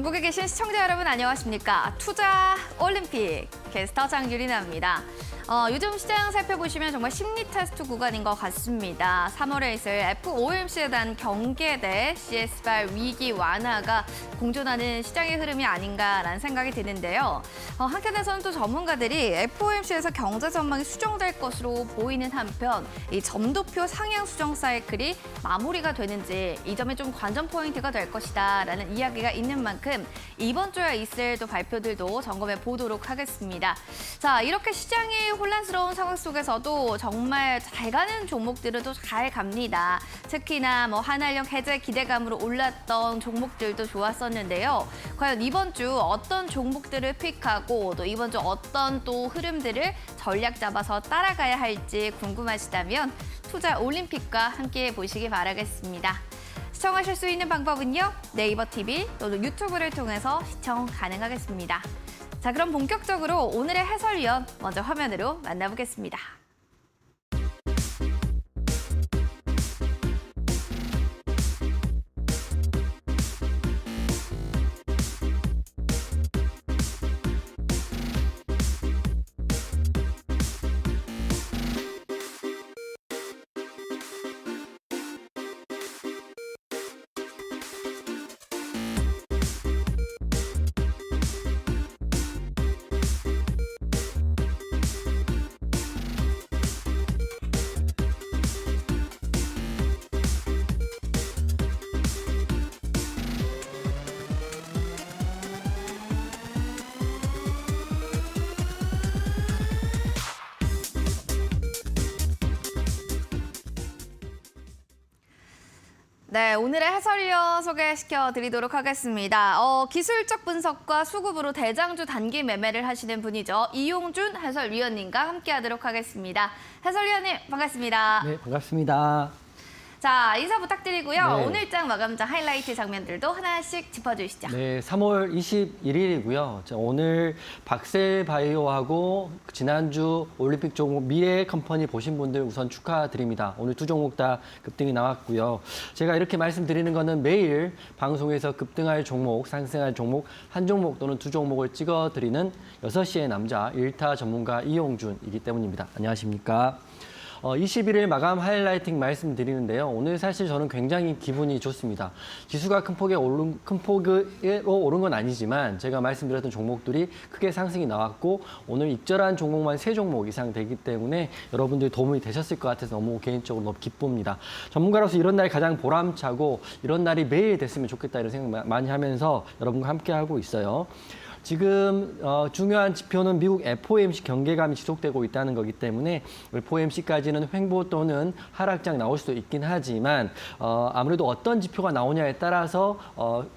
전국에 계신 시청자 여러분 안녕하십니까? 투자 올림픽 게스트 장유리나입니다. 요즘 시장 살펴보시면 정말 심리 테스트 구간인 것 같습니다. 3월에 있을 FOMC에 대한 경계대 CS발 위기 완화가 공존하는 시장의 흐름이 아닌가라는 생각이 드는데요. 한편에서는 또 전문가들이 FOMC에서 경제 전망이 수정될 것으로 보이는 한편 이 점도표 상향 수정 사이클이 마무리가 되는지 이 점이 좀 관전 포인트가 될 것이다라는 이야기가 있는 만큼 이번 주에 있을 또 발표들도 점검해 보도록 하겠습니다. 자, 이렇게 시장이 혼란스러운 상황 속에서도 정말 잘 가는 종목들은 또 잘 갑니다. 특히나 한한령 해제 기대감으로 올랐던 종목들도 좋았었는데요. 과연 이번 주 어떤 종목들을 픽하고 또 이번 주 어떤 또 흐름들을 전략 잡아서 따라가야 할지 궁금하시다면 투자 올림픽과 함께 보시기 바라겠습니다. 시청하실 수 있는 방법은요. 네이버 TV 또는 유튜브를 통해서 시청 가능하겠습니다. 자, 그럼 본격적으로 오늘의 해설위원 먼저 화면으로 만나보겠습니다. 네, 오늘의 해설위원 소개시켜 드리도록 하겠습니다. 기술적 분석과 수급으로 대장주 단기 매매를 하시는 분이죠. 이용준 해설위원님과 함께하도록 하겠습니다. 해설위원님 반갑습니다. 네, 반갑습니다. 자, 인사 부탁드리고요. 네. 오늘장 마감장 하이라이트 장면들도 하나씩 짚어주시죠. 네, 3월 21일이고요. 오늘 박셀바이오하고 지난주 올림픽 종목 미래컴퍼니 보신 분들 우선 축하드립니다. 오늘 두 종목 다 급등이 나왔고요. 제가 이렇게 말씀드리는 거는 매일 방송에서 급등할 종목, 상승할 종목, 한 종목 또는 두 종목을 찍어드리는 6시의 남자 1타 전문가 이용준이기 때문입니다. 안녕하십니까? 21일 마감 하이라이팅 말씀드리는데요. 오늘 사실 저는 굉장히 기분이 좋습니다. 지수가 큰 폭으로 오른 건 아니지만 제가 말씀드렸던 종목들이 크게 상승이 나왔고 오늘 익절한 종목만 3종목 이상 되기 때문에 여러분들이 도움이 되셨을 것 같아서 너무 개인적으로 너무 기쁩니다. 전문가로서 이런 날이 가장 보람차고 이런 날이 매일 됐으면 좋겠다 이런 생각 많이 하면서 여러분과 함께 하고 있어요. 지금 중요한 지표는 미국 FOMC 경계감이 지속되고 있다는 거기 때문에 FOMC까지는 횡보 또는 하락장 나올 수도 있긴 하지만 아무래도 어떤 지표가 나오냐에 따라서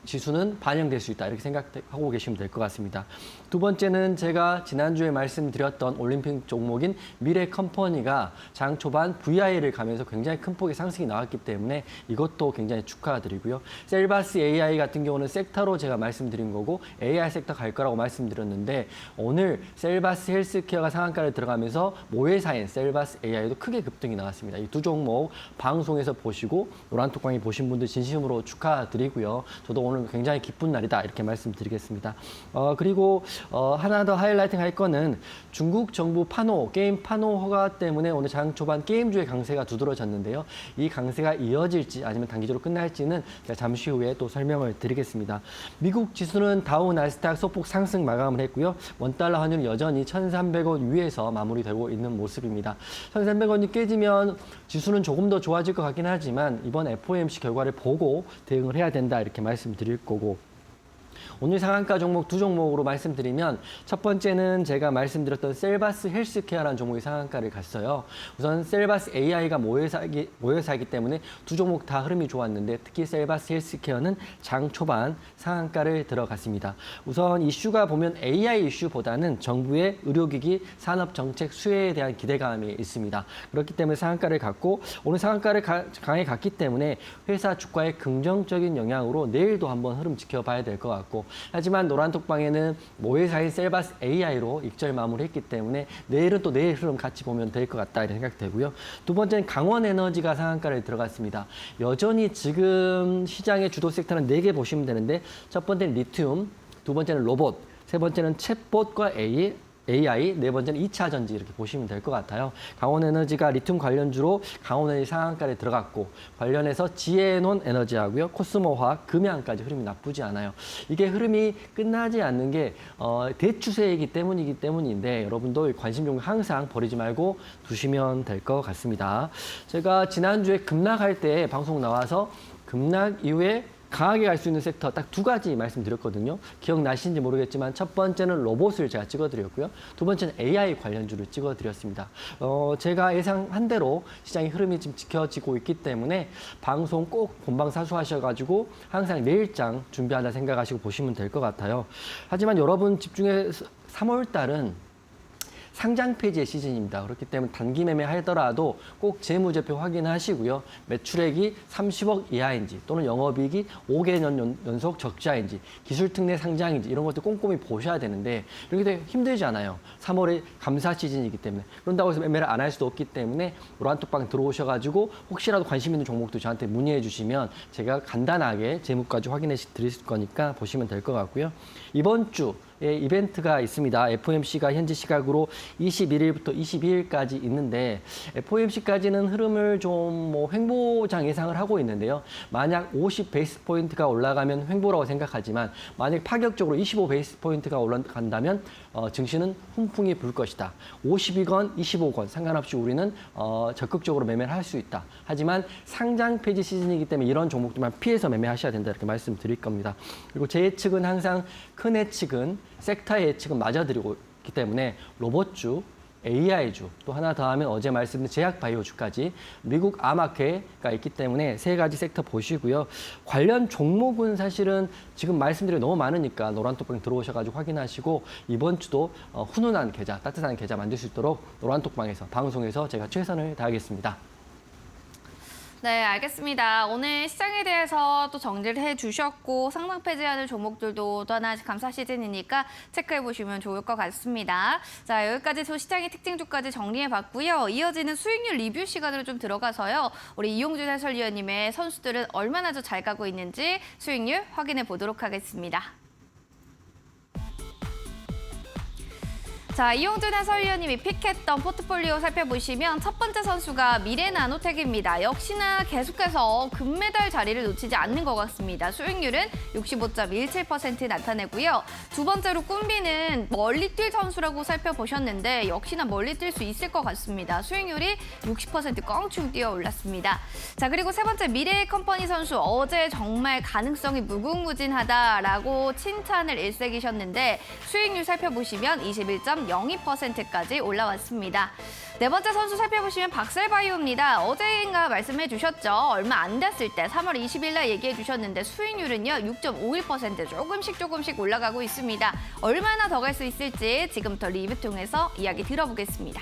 지수는 반영될 수 있다 이렇게 생각하고 계시면 될 것 같습니다. 두 번째는 제가 지난주에 말씀드렸던 올림픽 종목인 미래컴퍼니가 장 초반 VI를 가면서 굉장히 큰 폭의 상승이 나왔기 때문에 이것도 굉장히 축하드리고요. 셀바스 AI 같은 경우는 섹터로 제가 말씀드린 거고 AI 섹터 갈 거라고 말씀드렸는데 오늘 셀바스 헬스케어가 상한가를 들어가면서 모회사인 셀바스 AI도 크게 급등이 나왔습니다. 이 두 종목 방송에서 보시고 노란톡광이 보신 분들 진심으로 축하드리고요. 저도 오늘 굉장히 기쁜 날이다 이렇게 말씀드리겠습니다. 그리고 하나 더 하이라이팅 할 거는 중국 정부 게임 파노 허가 때문에 오늘 장 초반 게임주의 강세가 두드러졌는데요. 이 강세가 이어질지 아니면 단기적으로 끝날지는 제가 잠시 후에 또 설명을 드리겠습니다. 미국 지수는 다우 나스닥 소폭 상승 마감을 했고요. 원달러 환율은 여전히 1,300원 위에서 마무리되고 있는 모습입니다. 1,300원이 깨지면 지수는 조금 더 좋아질 것 같긴 하지만 이번 FOMC 결과를 보고 대응을 해야 된다 이렇게 말씀드릴 거고 오늘 상한가 종목 두 종목으로 말씀드리면 첫 번째는 제가 말씀드렸던 셀바스 헬스케어라는 종목이 상한가를 갔어요. 우선 셀바스 AI가 모여사기 때문에 두 종목 다 흐름이 좋았는데 특히 셀바스 헬스케어는 장 초반 상한가를 들어갔습니다. 우선 이슈가 보면 AI 이슈보다는 정부의 의료기기 산업정책 수혜에 대한 기대감이 있습니다. 그렇기 때문에 상한가를 갔고 오늘 상한가를 강하게 갔기 때문에 회사 주가의 긍정적인 영향으로 내일도 한번 흐름 지켜봐야 될 것 같고 같고 하지만 노란톡방에는 모회사인 셀바스 AI로 익절 마무리했기 때문에 내일은 또 내일 흐름 같이 보면 될 것 같다 이런 생각 되고요. 두 번째는 강원에너지가 상한가를 들어갔습니다. 여전히 지금 시장의 주도 섹터는 4개 보시면 되는데 첫 번째는 리튬, 두 번째는 로봇, 세 번째는 챗봇과 AI, 네 번째는 2차 전지 이렇게 보시면 될 것 같아요. 강원에너지가 리튬 관련주로 강원에너지 상한가에 들어갔고 관련해서 지에논 에너지하고요. 코스모화학, 금양까지 흐름이 나쁘지 않아요. 이게 흐름이 끝나지 않는 게 대추세이기 때문인데 여러분도 관심 종목 항상 버리지 말고 두시면 될 것 같습니다. 제가 지난주에 급락할 때 방송 나와서 급락 이후에 강하게 갈 수 있는 sek터 딱 2가지 말씀드렸거든요. 기억나시는지 모르겠지만 첫 번째는 로봇을 제가 찍어드렸고요. 두 번째는 AI 관련주를 찍어드렸습니다. 제가 예상한 대로 시장의 흐름이 지금 지켜지고 있기 때문에 방송 꼭 본방사수하셔가지고 항상 내일장 준비한다 생각하시고 보시면 될 것 같아요. 하지만 여러분 집중해서 3월 달은 상장 폐지의 시즌입니다. 그렇기 때문에 단기 매매 하더라도 꼭 재무제표 확인하시고요. 매출액이 30억 이하인지 또는 영업이익이 5개년 연속 적자인지 기술특례 상장인지 이런 것들 꼼꼼히 보셔야 되는데 이렇게 되게 힘들잖아요. 3월에 감사 시즌이기 때문에. 그런다고 해서 매매를 안 할 수도 없기 때문에 노란톡방 들어오셔가지고 혹시라도 관심 있는 종목도 저한테 문의해 주시면 제가 간단하게 재무까지 확인해 드릴 거니까 보시면 될 것 같고요. 이번 주 이벤트가 있습니다. FOMC가 현지 시각으로 21일부터 22일까지 있는데 FOMC까지는 흐름을 좀 뭐 횡보장 예상을 하고 있는데요. 만약 50 베이스 포인트가 올라가면 횡보라고 생각하지만 만약 파격적으로 25 베이스 포인트가 올라간다면 증시는 훈풍이 불 것이다. 50이건 25건 상관없이 우리는 적극적으로 매매를 할 수 있다. 하지만 상장 폐지 시즌이기 때문에 이런 종목들만 피해서 매매하셔야 된다 이렇게 말씀드릴 겁니다. 그리고 제 예측은 항상 큰 예측은 섹터의 예측은 맞아드리고 있기 때문에 로봇주, AI주, 또 하나 더 하면 어제 말씀드린 제약바이오주까지 미국 아마케가 있기 때문에 3가지 섹터 보시고요. 관련 종목은 사실은 지금 말씀드린 너무 많으니까 노란톡방 들어오셔가지고 확인하시고 이번 주도 훈훈한 계좌, 따뜻한 계좌 만들 수 있도록 노란톡방에서 방송에서 제가 최선을 다하겠습니다. 네, 알겠습니다. 오늘 시장에 대해서 또 정리를 해주셨고 상장 폐지하는 종목들도 또 하나 감사 시즌이니까 체크해보시면 좋을 것 같습니다. 자, 여기까지 시장의 특징주까지 정리해봤고요. 이어지는 수익률 리뷰 시간으로 좀 들어가서요. 우리 이용준 해설위원님의 선수들은 얼마나 더 잘 가고 있는지 수익률 확인해 보도록 하겠습니다. 자, 이용준 해설위원님이 픽했던 포트폴리오 살펴보시면 첫 번째 선수가 미래나노텍입니다. 역시나 계속해서 금메달 자리를 놓치지 않는 것 같습니다. 수익률은 65.17% 나타내고요. 두 번째로 꿈비는 멀리 뛸 선수라고 살펴보셨는데 역시나 멀리 뛸 수 있을 것 같습니다. 수익률이 60% 껑충 뛰어 올랐습니다. 자, 그리고 세 번째 미래 컴퍼니 선수 어제 정말 가능성이 무궁무진하다라고 칭찬을 일색이셨는데 수익률 살펴보시면 21.02%까지 올라왔습니다. 네 번째 선수 살펴보시면 박셀바이오입니다. 어제인가 말씀해 주셨죠. 얼마 안 됐을 때 3월 20일 날 얘기해 주셨는데 수익률은요 6.51% 조금씩 올라가고 있습니다. 얼마나 더 갈 수 있을지 지금부터 리뷰 통해서 이야기 들어보겠습니다.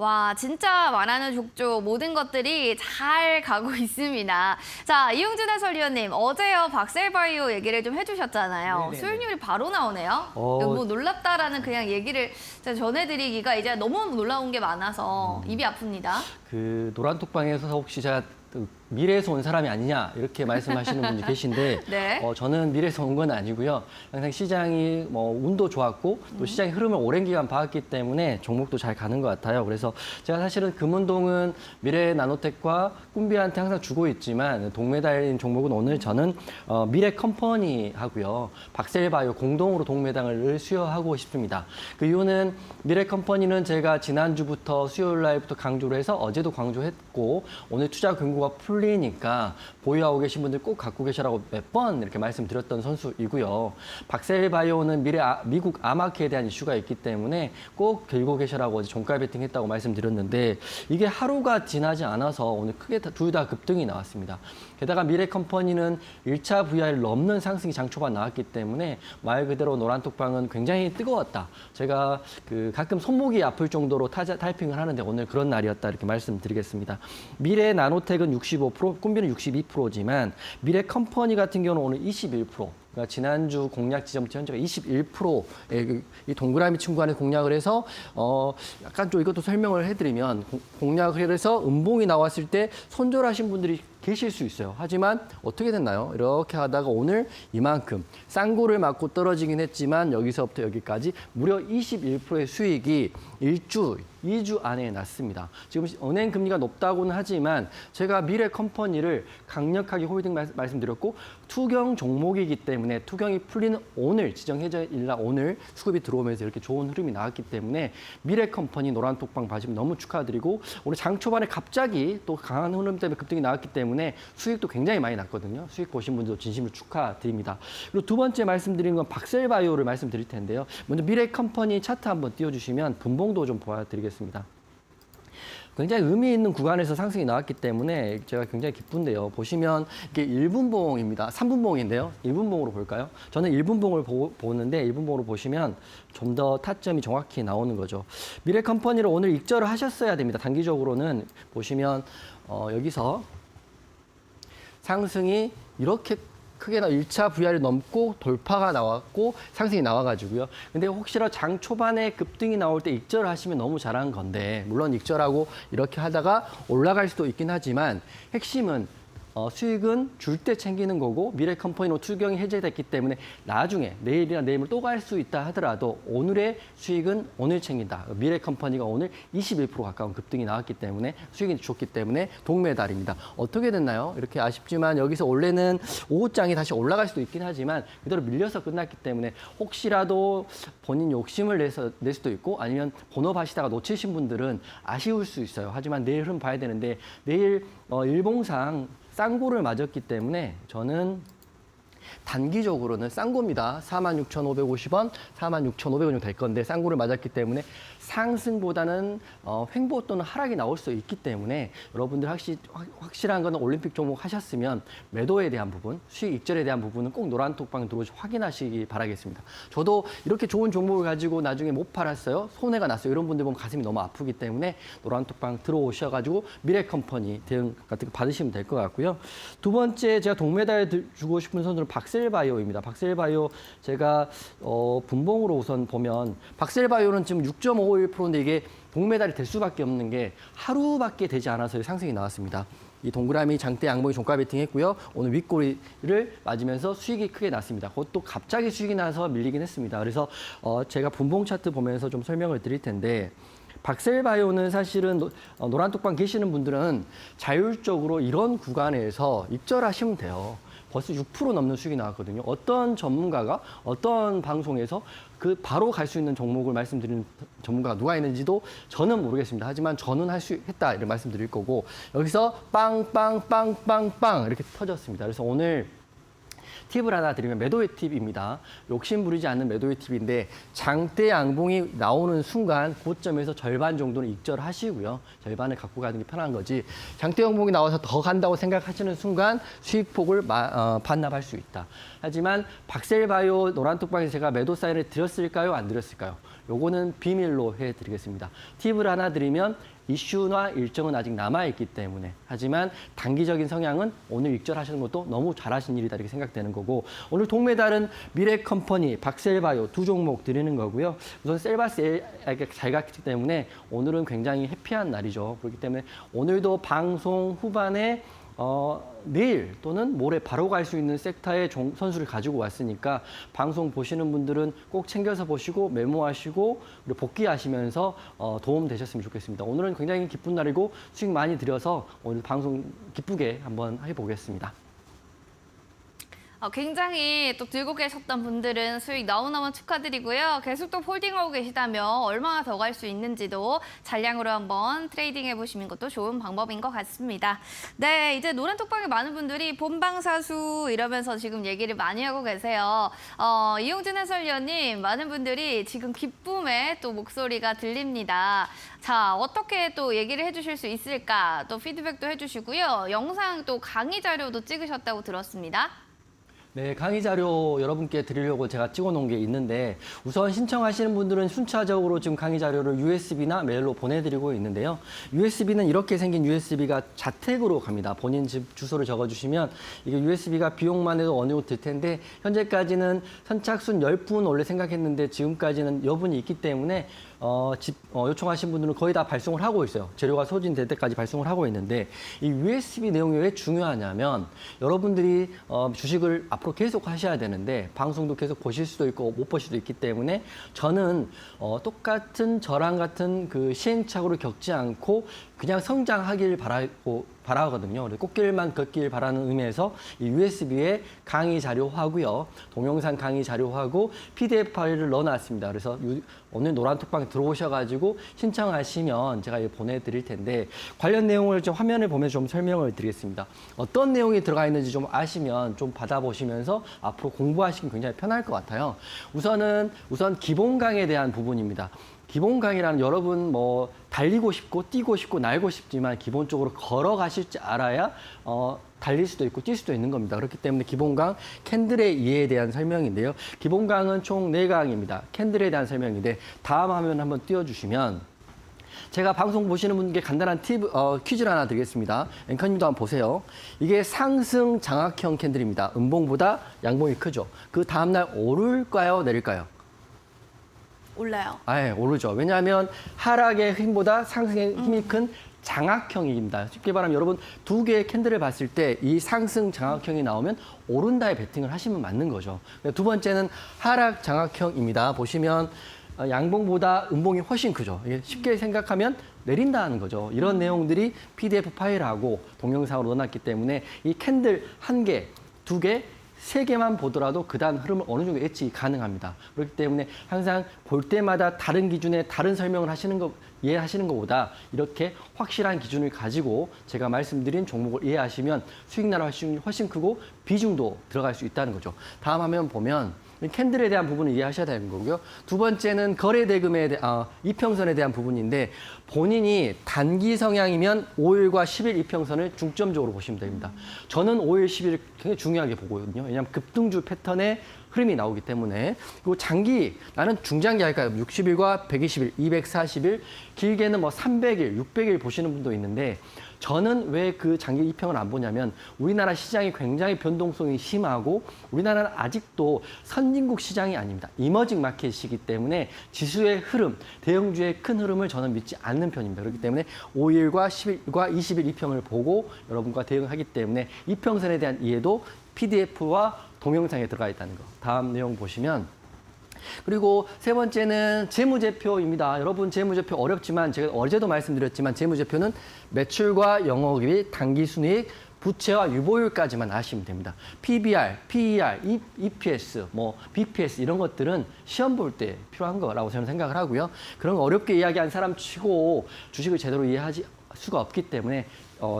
와, 진짜 말하는 족족 모든 것들이 잘 가고 있습니다. 자, 이용준 해설위원님, 어제요 박셀바이오 얘기를 좀 해주셨잖아요. 네네네. 수익률이 바로 나오네요. 뭐 놀랍다라는 그냥 얘기를 제가 전해드리기가 이제 너무 놀라운 게 많아서 입이 아픕니다. 그 노란톡방에서 혹시 제가 미래에서 온 사람이 아니냐 이렇게 말씀하시는 분이 계신데 네. 저는 미래에서 온 건 아니고요. 항상 시장이 운도 좋았고 또 시장의 흐름을 오랜 기간 봐왔기 때문에 종목도 잘 가는 것 같아요. 그래서 제가 사실은 금운동은 미래나노텍과 꿈비한테 항상 주고 있지만 동메달인 종목은 오늘 저는 미래 컴퍼니 하고요. 박셀바이오 공동으로 동메달을 수여하고 싶습니다. 그 이유는 미래 컴퍼니는 제가 지난주부터 수요일 날부터 강조를 해서 어제도 강조했고 오늘 투자 경고가 풀 풀리니까 보유하고 계신 분들 꼭 갖고 계시라고 몇 번 이렇게 말씀드렸던 선수이고요. 박셀바이오는 미국 암호화폐에 대한 이슈가 있기 때문에 꼭 들고 계시라고 어제 종가 베팅했다고 말씀드렸는데 이게 하루가 지나지 않아서 오늘 크게 둘 다 급등이 나왔습니다. 게다가 미래컴퍼니는 1차 VR을 넘는 상승이 장 초반 나왔기 때문에 말 그대로 노란톡방은 굉장히 뜨거웠다. 제가 가끔 손목이 아플 정도로 타이핑을 하는데 오늘 그런 날이었다 이렇게 말씀드리겠습니다. 미래 나노텍은 65%, 꿈비는 62%지만 미래컴퍼니 같은 경우는 오늘 21%. 그러니까 지난주 공략 지점부터 현재가 21%의 이 동그라미 친구 안에 공략을 해서 약간 좀 이것도 설명을 해드리면 공략을 해서 음봉이 나왔을 때 손절하신 분들이 계실 수 있어요. 하지만 어떻게 됐나요? 이렇게 하다가 오늘 이만큼 쌍고를 맞고 떨어지긴 했지만 여기서부터 여기까지 무려 21%의 수익이 1주, 2주 안에 났습니다. 지금 은행 금리가 높다고는 하지만 제가 미래 컴퍼니를 강력하게 홀딩 말씀드렸고 투경 종목이기 때문에 투경이 풀리는 오늘 지정 해제일날 오늘 수급이 들어오면서 이렇게 좋은 흐름이 나왔기 때문에 미래 컴퍼니 노란톡방 봐주시면 너무 축하드리고 오늘 장 초반에 갑자기 또 강한 흐름 때문에 급등이 나왔기 때문에 수익도 굉장히 많이 났거든요. 수익 보신 분들도 진심으로 축하드립니다. 그리고 두 번째 말씀드린 건 박셀바이오를 말씀드릴 텐데요. 먼저 미래 컴퍼니 차트 한번 띄워주시면 분봉도 좀 보여드리겠습니다. 굉장히 의미 있는 구간에서 상승이 나왔기 때문에 제가 굉장히 기쁜데요. 보시면 이게 1분봉입니다. 3분봉인데요. 1분봉으로 볼까요? 저는 1분봉을 보는데 1분봉으로 보시면 좀 더 타점이 정확히 나오는 거죠. 미래 컴퍼니를 오늘 익절을 하셨어야 됩니다. 단기적으로는 보시면 여기서 상승이 이렇게 크게 1차 VR을 넘고 돌파가 나왔고 상승이 나와가지고요. 근데 혹시나 장 초반에 급등이 나올 때 익절을 하시면 너무 잘한 건데 물론 익절하고 이렇게 하다가 올라갈 수도 있긴 하지만 핵심은 수익은 줄 때 챙기는 거고 미래 컴퍼니로 투경이 해제됐기 때문에 나중에 내일이나 내일 또 갈 수 있다 하더라도 오늘의 수익은 오늘 챙긴다. 미래 컴퍼니가 오늘 21% 가까운 급등이 나왔기 때문에 수익이 좋기 때문에 동메달입니다. 어떻게 됐나요? 이렇게 아쉽지만 여기서 원래는 오후장이 다시 올라갈 수도 있긴 하지만 그대로 밀려서 끝났기 때문에 혹시라도 본인 욕심을 낼 수도 있고 아니면 본업 하시다가 놓치신 분들은 아쉬울 수 있어요. 하지만 내일 흐름 봐야 되는데 내일 일봉상 쌍고를 맞았기 때문에 저는 단기적으로는 쌍고입니다. 46,550원, 46,500원 정도 될 건데 쌍고를 맞았기 때문에 상승보다는 횡보 또는 하락이 나올 수 있기 때문에 여러분들 확실한 거는 올림픽 종목 하셨으면 매도에 대한 부분, 수익 익절에 대한 부분은 꼭 노란톡방 들어오시 확인하시기 바라겠습니다. 저도 이렇게 좋은 종목을 가지고 나중에 못 팔았어요. 손해가 났어요. 이런 분들 보면 가슴이 너무 아프기 때문에 노란톡방 들어오셔가지고 미래컴퍼니 대응 같은 거 받으시면 될 것 같고요. 두 번째 제가 동메달 주고 싶은 선수는 박셀바이오입니다. 박셀바이오 제가 분봉으로 우선 보면 박셀바이오는 지금 6.51%인데 이게 동메달이 될 수밖에 없는 게 하루밖에 되지 않아서 상승이 나왔습니다. 이 동그라미 장대 양봉이 종가 베팅했고요. 오늘 윗꼬리를 맞으면서 수익이 크게 났습니다. 그것도 갑자기 수익이 나서 밀리긴 했습니다. 그래서 제가 분봉 차트 보면서 좀 설명을 드릴 텐데 박셀바이오는 사실은 노란톡방 계시는 분들은 자율적으로 이런 구간에서 익절하시면 돼요. 벌써 6% 넘는 수익이 나왔거든요. 어떤 전문가가 어떤 방송에서 바로 갈 수 있는 종목을 말씀드리는 전문가가 누가 있는지도 저는 모르겠습니다. 하지만 저는 할 수 있다 이런 말씀드릴 거고 여기서 빵빵빵빵빵 이렇게 터졌습니다. 그래서 오늘 팁을 하나 드리면 매도의 팁입니다. 욕심 부리지 않는 매도의 팁인데 장대 양봉이 나오는 순간 고점에서 절반 정도는 익절하시고요. 절반을 갖고 가는 게 편한 거지. 장대 양봉이 나와서 더 간다고 생각하시는 순간 수익폭을 반납할 수 있다. 하지만 박셀바이오 노란톡방에서 제가 매도 사인을 드렸을까요? 안 드렸을까요? 요거는 비밀로 해드리겠습니다. 팁을 하나 드리면 이슈나 일정은 아직 남아있기 때문에 하지만 단기적인 성향은 오늘 익절하시는 것도 너무 잘하신 일이다 이렇게 생각되는 거고 오늘 동메달은 미래컴퍼니, 박셀바이오 두 종목 드리는 거고요. 우선 셀바스에 잘 갔기 때문에 오늘은 굉장히 해피한 날이죠. 그렇기 때문에 오늘도 방송 후반에 내일 또는 모레 바로 갈 수 있는 섹터의 선수를 가지고 왔으니까 방송 보시는 분들은 꼭 챙겨서 보시고 메모하시고 그리고 복귀하시면서 도움 되셨으면 좋겠습니다. 오늘은 굉장히 기쁜 날이고 수익 많이 들여서 오늘 방송 기쁘게 한번 해보겠습니다. 굉장히 또 들고 계셨던 분들은 수익 너무너무 축하드리고요. 계속 또 홀딩하고 계시다면 얼마나 더 갈 수 있는지도 잔량으로 한번 트레이딩 해보시는 것도 좋은 방법인 것 같습니다. 네, 이제 노란톡방에 많은 분들이 본방사수 이러면서 지금 얘기를 많이 하고 계세요. 이용진 해설위원님, 많은 분들이 지금 기쁨의 또 목소리가 들립니다. 자, 어떻게 또 얘기를 해주실 수 있을까? 또 피드백도 해주시고요. 영상 또 강의 자료도 찍으셨다고 들었습니다. 네, 강의 자료 여러분께 드리려고 제가 찍어놓은 게 있는데 우선 신청하시는 분들은 순차적으로 지금 강의 자료를 USB나 메일로 보내드리고 있는데요. USB는 이렇게 생긴 USB가 자택으로 갑니다. 본인 집 주소를 적어주시면 이게 USB가 비용만 해도 어느 정도 들 텐데 현재까지는 선착순 10분 원래 생각했는데 지금까지는 여분이 있기 때문에 요청하신 분들은 거의 다 발송을 하고 있어요. 재료가 소진될 때까지 발송을 하고 있는데 이 USB 내용이 왜 중요하냐면 여러분들이 주식을 앞으로 계속 하셔야 되는데 방송도 계속 보실 수도 있고 못 보실 수도 있기 때문에 저는 똑같은 저랑 같은 그 시행착오를 겪지 않고 그냥 성장하길 바라거든요. 꽃길만 걷길 바라는 의미에서 이 USB에 강의 자료하고요. 동영상 강의 자료하고 PDF 파일을 넣어놨습니다. 그래서 오늘 노란톡방에 들어오셔가지고 신청하시면 제가 이거 보내드릴 텐데 관련 내용을 좀 화면을 보면서 좀 설명을 드리겠습니다. 어떤 내용이 들어가 있는지 좀 아시면 좀 받아보시면서 앞으로 공부하시기 굉장히 편할 것 같아요. 우선 기본 강의에 대한 부분입니다. 기본 강의라는 여러분 뭐 달리고 싶고 뛰고 싶고 날고 싶지만 기본적으로 걸어가실 줄 알아야 달릴 수도 있고 뛸 수도 있는 겁니다. 그렇기 때문에 기본강 캔들의 이해에 대한 설명인데요. 기본강은 총 4강입니다. 캔들에 대한 설명인데 다음 화면 한번 띄워주시면 제가 방송 보시는 분께 간단한 퀴즈를 하나 드리겠습니다. 앵커님도 한번 보세요. 이게 상승 장악형 캔들입니다. 음봉보다 양봉이 크죠. 그 다음날 오를까요? 내릴까요? 올라요. 예, 오르죠. 왜냐하면 하락의 힘보다 상승의 힘이 큰 장악형입니다. 쉽게 말하면 여러분 두 개의 캔들을 봤을 때 이 상승 장악형이 나오면 오른다에 베팅을 하시면 맞는 거죠. 두 번째는 하락 장악형입니다. 보시면 양봉보다 음봉이 훨씬 크죠. 이게 쉽게 생각하면 내린다는 거죠. 이런 내용들이 PDF 파일하고 동영상으로 넣어놨기 때문에 이 캔들 1개, 2개, 3개만 보더라도 그 다음 흐름을 어느 정도 예측이 가능합니다. 그렇기 때문에 항상 볼 때마다 다른 기준에 다른 설명을 이해하시는 것보다 이렇게 확실한 기준을 가지고 제가 말씀드린 종목을 이해하시면 수익 나라 훨씬 크고 비중도 들어갈 수 있다는 거죠. 다음 화면 보면 캔들에 대한 부분을 이해하셔야 되는 거고요. 두 번째는 거래 대금에 이평선에 대한 부분인데 본인이 단기 성향이면 5일과 10일 이평선을 중점적으로 보시면 됩니다. 저는 5일, 10일 굉장히 중요하게 보거든요. 왜냐하면 급등주 패턴의 흐름이 나오기 때문에. 그리고 장기, 나는 중장기 할까요? 60일과 120일, 240일, 길게는 뭐 300일, 600일 보시는 분도 있는데 저는 왜 그 장기 이평을 안 보냐면 우리나라 시장이 굉장히 변동성이 심하고 우리나라는 아직도 선진국 시장이 아닙니다. 이머징 마켓이기 때문에 지수의 흐름, 대형주의 큰 흐름을 저는 믿지 않는 편입니다. 그렇기 때문에 5일과 10일과 20일 이평을 보고 여러분과 대응을 하기 때문에 이평선에 대한 이해도 PDF와 동영상에 들어가 있다는 거. 다음 내용 보시면 그리고 세 번째는 재무제표입니다. 여러분 재무제표 어렵지만 제가 어제도 말씀드렸지만 재무제표는 매출과 영업이익, 당기순이익, 부채와 유보율까지만 아시면 됩니다. PBR, PER, EPS, BPS 이런 것들은 시험 볼 때 필요한 거라고 저는 생각을 하고요. 그런 거 어렵게 이야기한 사람 치고 주식을 제대로 이해하지 수가 없기 때문에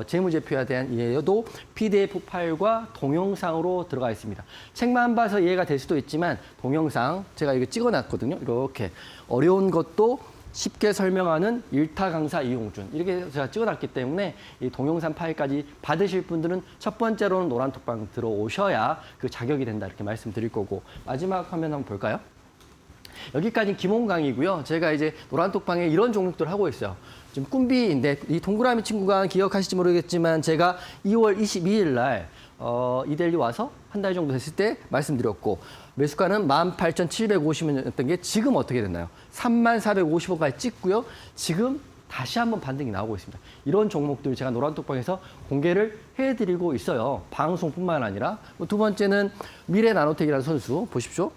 재무제표에 대한 이해도 PDF 파일과 동영상으로 들어가 있습니다. 책만 봐서 이해가 될 수도 있지만 동영상 제가 이거 찍어놨거든요. 이렇게 어려운 것도 쉽게 설명하는 일타 강사 이용준 이렇게 제가 찍어놨기 때문에 이 동영상 파일까지 받으실 분들은 첫 번째로는 노란톡방 들어오셔야 그 자격이 된다 이렇게 말씀드릴 거고 마지막 화면 한번 볼까요? 여기까지 기본 강의고요. 제가 이제 노란톡방에 이런 종목들 하고 있어요. 지금 꿈비인데 이 동그라미 친구가 기억하실지 모르겠지만 제가 2월 22일 날 이델리 와서 한 달 정도 됐을 때 말씀드렸고 매수가는 18,750원이었던 게 지금 어떻게 됐나요? 34,450원까지 찍고요. 지금 다시 한번 반등이 나오고 있습니다. 이런 종목들 제가 노란톡방에서 공개를 해드리고 있어요. 방송뿐만 아니라 두 번째는 미래나노텍이라는 선수 보십시오.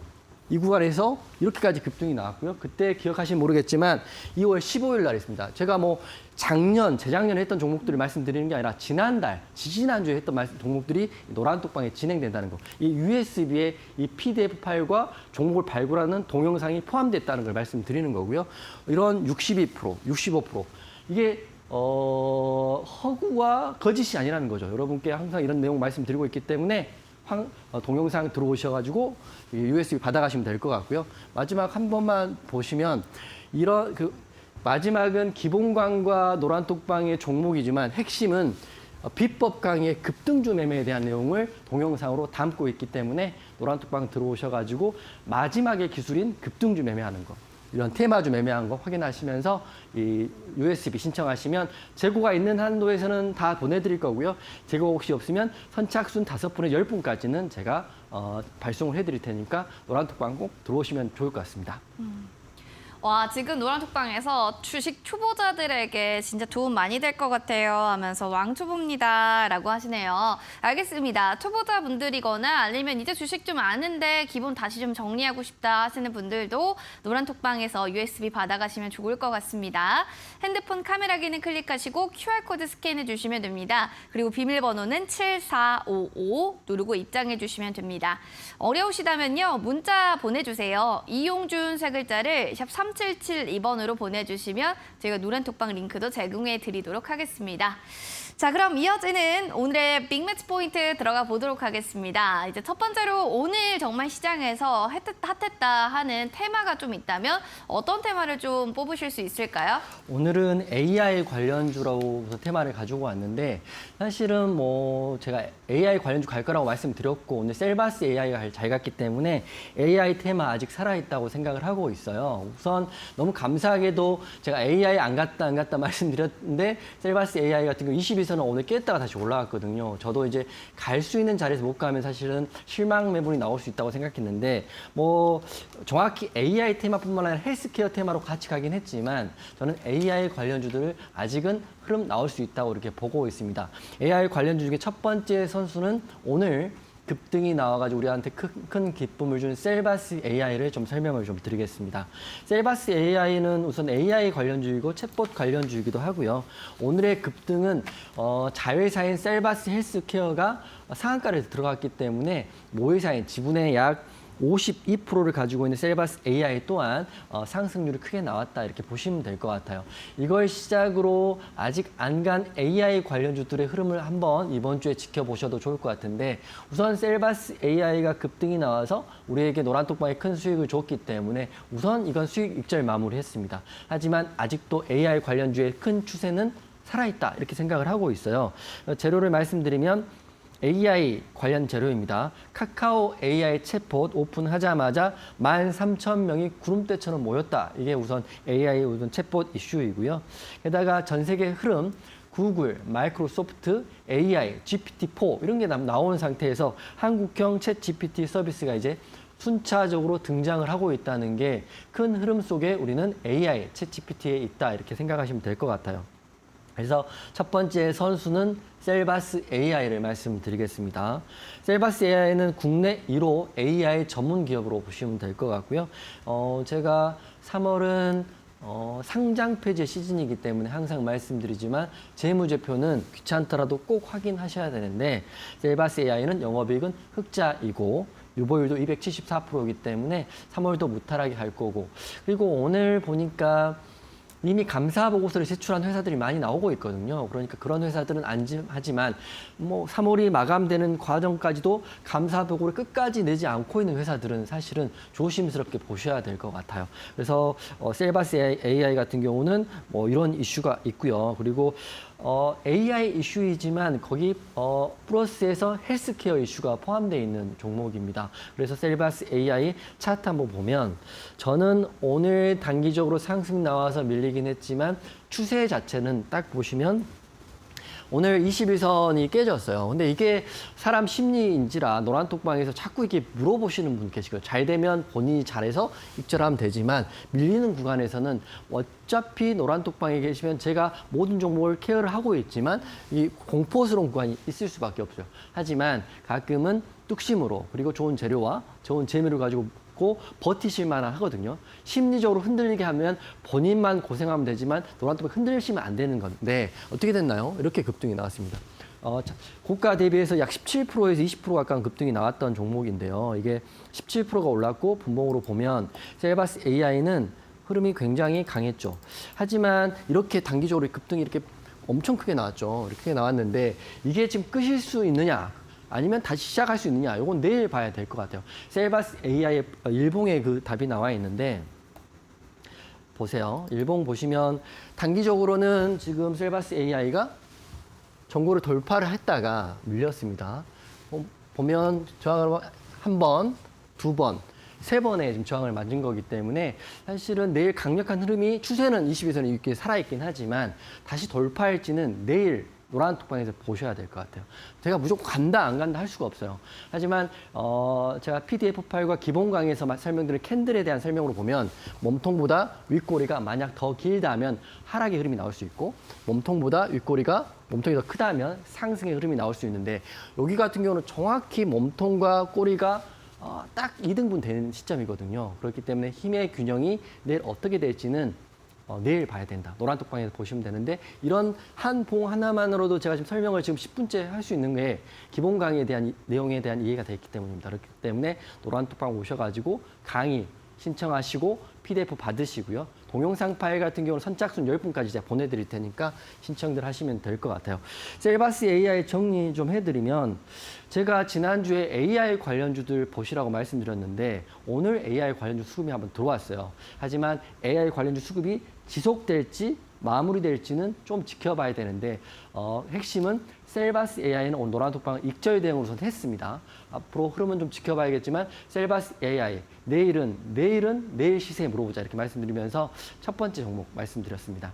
이 구간에서 이렇게까지 급등이 나왔고요. 그때 기억하시면 모르겠지만 2월 15일 날 있습니다. 제가 뭐 작년, 재작년에 했던 종목들을 말씀드리는 게 아니라 지난달, 지지난주에 했던 종목들이 노란톡방에 진행된다는 거. 이 USB에 이 PDF 파일과 종목을 발굴하는 동영상이 포함됐다는 걸 말씀드리는 거고요. 이런 62%, 65% 이게 허구와 거짓이 아니라는 거죠. 여러분께 항상 이런 내용 말씀드리고 있기 때문에 동영상 들어오셔가지고 USB 받아가시면 될 것 같고요. 마지막 한 번만 보시면 이런 마지막은 기본광과 노란톡방의 종목이지만 핵심은 비법 강의의 급등주 매매에 대한 내용을 동영상으로 담고 있기 때문에 노란톡방 들어오셔가지고 마지막의 기술인 급등주 매매하는 거. 이런 테마주 매매한 거 확인하시면서 이 USB 신청하시면 재고가 있는 한도에서는 다 보내드릴 거고요. 재고 혹시 없으면 선착순 5분에 10분까지는 제가 발송을 해드릴 테니까 노란톡방 꼭 들어오시면 좋을 것 같습니다. 와, 지금 노란톡방에서 주식 초보자들에게 진짜 도움 많이 될 것 같아요 하면서 왕초보입니다 라고 하시네요. 알겠습니다. 초보자분들이거나 아니면 이제 주식 좀 아는데 기본 다시 좀 정리하고 싶다 하시는 분들도 노란톡방에서 USB 받아가시면 좋을 것 같습니다. 핸드폰 카메라 기능 클릭하시고 QR코드 스캔해 주시면 됩니다. 그리고 비밀번호는 7455 누르고 입장해 주시면 됩니다. 어려우시다면요. 문자 보내주세요. 이용준 세 글자를 샵 3772번으로 보내주시면 저희가 노란톡방 링크도 제공해 드리도록 하겠습니다. 자, 그럼 이어지는 오늘의 빅매치 포인트 들어가 보도록 하겠습니다. 이제 첫 번째로 오늘 정말 시장에서 핫했다 하는 테마가 좀 있다면 어떤 테마를 좀 뽑으실 수 있을까요? 오늘은 AI 관련주라고 테마를 가지고 왔는데 사실은 뭐 제가 AI 관련주 갈 거라고 말씀드렸고 오늘 셀바스 AI가 잘 갔기 때문에 AI 테마 아직 살아있다고 생각을 하고 있어요. 우선 너무 감사하게도 제가 AI 안 갔다 말씀드렸는데 셀바스 AI 같은 경우 22선은 오늘 깼다가 다시 올라갔거든요. 저도 이제 갈 수 있는 자리에서 못 가면 사실은 실망 매물이 나올 수 있다고 생각했는데 뭐 정확히 AI 테마뿐만 아니라 헬스케어 테마로 같이 가긴 했지만 저는 AI 관련주들을 아직은 흐름 나올 수 있다고 이렇게 보고 있습니다. AI 관련주 중에 첫 번째 선수는 오늘 급등이 나와가지고 우리한테 큰 기쁨을 준 셀바스 AI를 좀 설명을 좀 드리겠습니다. 셀바스 AI는 우선 AI 관련주이고 챗봇 관련주이기도 하고요. 오늘의 급등은 자회사인 셀바스 헬스케어가 상한가를 들어갔기 때문에 모회사인 지분의 약 52%를 가지고 있는 셀바스 AI 또한 상승률이 크게 나왔다 이렇게 보시면 될 것 같아요. 이걸 시작으로 아직 안 간 AI 관련주들의 흐름을 한번 이번 주에 지켜보셔도 좋을 것 같은데 우선 셀바스 AI가 급등이 나와서 우리에게 노란톡방에 큰 수익을 줬기 때문에 우선 이건 수익 익절 마무리했습니다. 하지만 아직도 AI 관련주의 큰 추세는 살아있다 이렇게 생각을 하고 있어요. 재료를 말씀드리면 AI 관련 재료입니다. 카카오 AI 챗봇 오픈하자마자 13,000명이 구름대처럼 모였다. 이게 우선 AI 우선 챗봇 이슈이고요. 게다가 전 세계 흐름, 구글, 마이크로소프트, AI, GPT-4 이런 게 나오는 상태에서 한국형 챗 GPT 서비스가 이제 순차적으로 등장을 하고 있다는 게 큰 흐름 속에 우리는 AI, 챗 GPT에 있다 이렇게 생각하시면 될 것 같아요. 그래서 첫 번째 선수는 셀바스 AI를 말씀드리겠습니다. 셀바스 AI는 국내 1호 AI 전문 기업으로 보시면 될 것 같고요. 제가 3월은 상장 폐지 시즌이기 때문에 항상 말씀드리지만 재무제표는 귀찮더라도 꼭 확인하셔야 되는데 셀바스 AI는 영업이익은 흑자이고 유보율도 274%이기 때문에 3월도 무탈하게 갈 거고 그리고 오늘 보니까 이미 감사 보고서를 제출한 회사들이 많이 나오고 있거든요. 그러니까 그런 회사들은 안심하지만 뭐 3월이 마감되는 과정까지도 감사 보고를 끝까지 내지 않고 있는 회사들은 사실은 조심스럽게 보셔야 될 것 같아요. 그래서 셀바스 AI 같은 경우는 뭐 이런 이슈가 있고요. 그리고 AI 이슈이지만 거기 플러스에서 헬스케어 이슈가 포함되어 있는 종목입니다. 그래서 셀바스 AI 차트 한번 보면 저는 오늘 단기적으로 상승 나와서 밀리긴 했지만 추세 자체는 딱 보시면 오늘 21선이 깨졌어요. 근데 이게 사람 심리인지라 노란톡방에서 자꾸 이렇게 물어보시는 분 계시고요. 잘 되면 본인이 잘해서 입절하면 되지만 밀리는 구간에서는 어차피 노란톡방에 계시면 제가 모든 종목을 케어를 하고 있지만 이 공포스러운 구간이 있을 수밖에 없죠. 하지만 가끔은 뚝심으로 그리고 좋은 재료와 좋은 재미를 가지고 있고 버티실 만한 하거든요. 심리적으로 흔들리게 하면 본인만 고생하면 되지만 노란톡방이 흔들리시면 안 되는 건데 어떻게 됐나요? 이렇게 급등이 나왔습니다. 고가 대비해서 약 17%에서 20% 가까운 급등이 나왔던 종목인데요. 이게 17%가 올랐고 분봉으로 보면 셀바스 AI는 흐름이 굉장히 강했죠. 하지만 이렇게 단기적으로 급등이 이렇게 엄청 크게 나왔죠. 이렇게 나왔는데 이게 지금 끄실 수 있느냐? 아니면 다시 시작할 수 있느냐? 이건 내일 봐야 될 것 같아요. 셀바스 AI의 일봉에 그 답이 나와 있는데 보세요. 일봉 보시면 단기적으로는 지금 셀바스 AI가 전고를 돌파를 했다가 밀렸습니다. 보면 저항을 한 번, 두 번, 세 번의 지금 저항을 맞은 거기 때문에 사실은 내일 강력한 흐름이 추세는 20에서는 이렇게 살아있긴 하지만 다시 돌파할지는 내일 노란 톡방에서 보셔야 될 것 같아요. 제가 무조건 간다 안 간다 할 수가 없어요. 하지만 제가 PDF 파일과 기본 강의에서 설명드린 캔들에 대한 설명으로 보면 몸통보다 윗꼬리가 만약 더 길다면 하락의 흐름이 나올 수 있고 몸통보다 윗꼬리가 몸통이 더 크다면 상승의 흐름이 나올 수 있는데 여기 같은 경우는 정확히 몸통과 꼬리가 딱 2등분 되는 시점이거든요. 그렇기 때문에 힘의 균형이 내일 어떻게 될지는 내일 봐야 된다. 노란 톡방에서 보시면 되는데 이런 한 봉 하나만으로도 제가 지금 설명을 지금 10분째 할 수 있는 게 기본 강의에 대한 내용에 대한 이해가 되기 때문입니다. 그렇기 때문에 노란 톡방 오셔가지고 강의 신청하시고 PDF 받으시고요. 동영상 파일 같은 경우는 선착순 10분까지 제가 보내드릴 테니까 신청들 하시면 될 것 같아요. 셀바스 AI 정리 좀 해드리면 제가 지난주에 AI 관련주들 보시라고 말씀드렸는데 오늘 AI 관련주 수급이 한번 들어왔어요. 하지만 AI 관련주 수급이 지속될지 마무리될지는 좀 지켜봐야 되는데 핵심은 셀바스 AI는 오늘 노란톡방을 익절 대응으로 선택했습니다. 앞으로 흐름은 좀 지켜봐야겠지만 셀바스 AI 내일 시세에 물어보자 이렇게 말씀드리면서 첫 번째 종목 말씀드렸습니다.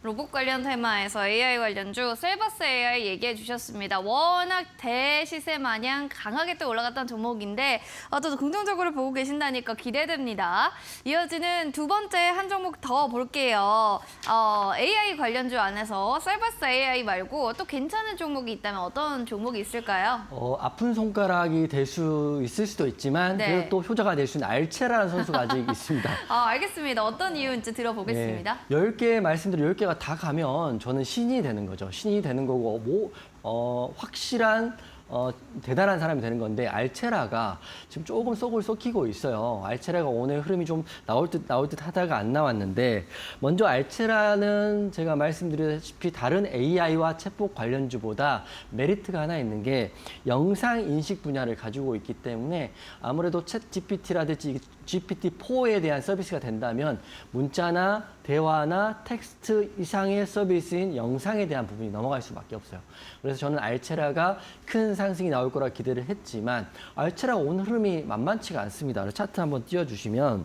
로봇 관련 테마에서 AI 관련주 셀바스 AI 얘기해 주셨습니다. 워낙 대시세 마냥 강하게 또 올라갔던 종목인데 또 긍정적으로 보고 계신다니까 기대됩니다. 이어지는 두 번째 한 종목 더 볼게요. AI 관련주 안에서 셀바스 AI 말고 또 괜찮은 종목이 있다면 어떤 종목이 있을까요? 아픈 손가락이 될 수 있을 수도 있지만 네. 그래도 또 효자가 될 수 있는 알체라는 선수가 아직 있습니다. 알겠습니다. 어떤 이유인지 들어보겠습니다. 네, 10개 말씀드린 10개가 다 가면 저는 신이 되는 거죠. 신이 되는 거고 확실한 대단한 사람이 되는 건데 알체라가 지금 조금 속을 썩히고 있어요. 알체라가 오늘 흐름이 좀 나올 듯 하다가 안 나왔는데 먼저 알체라는 제가 말씀드렸다시피 다른 AI와 챗봇 관련주보다 메리트가 하나 있는 게 영상 인식 분야를 가지고 있기 때문에 아무래도 챗 GPT라든지 GPT-4에 대한 서비스가 된다면 문자나 대화나 텍스트 이상의 서비스인 영상에 대한 부분이 넘어갈 수밖에 없어요. 그래서 저는 알체라가 큰 상승이 나올 거라 기대를 했지만 알체라가 오늘 흐름이 만만치가 않습니다. 차트 한번 띄워주시면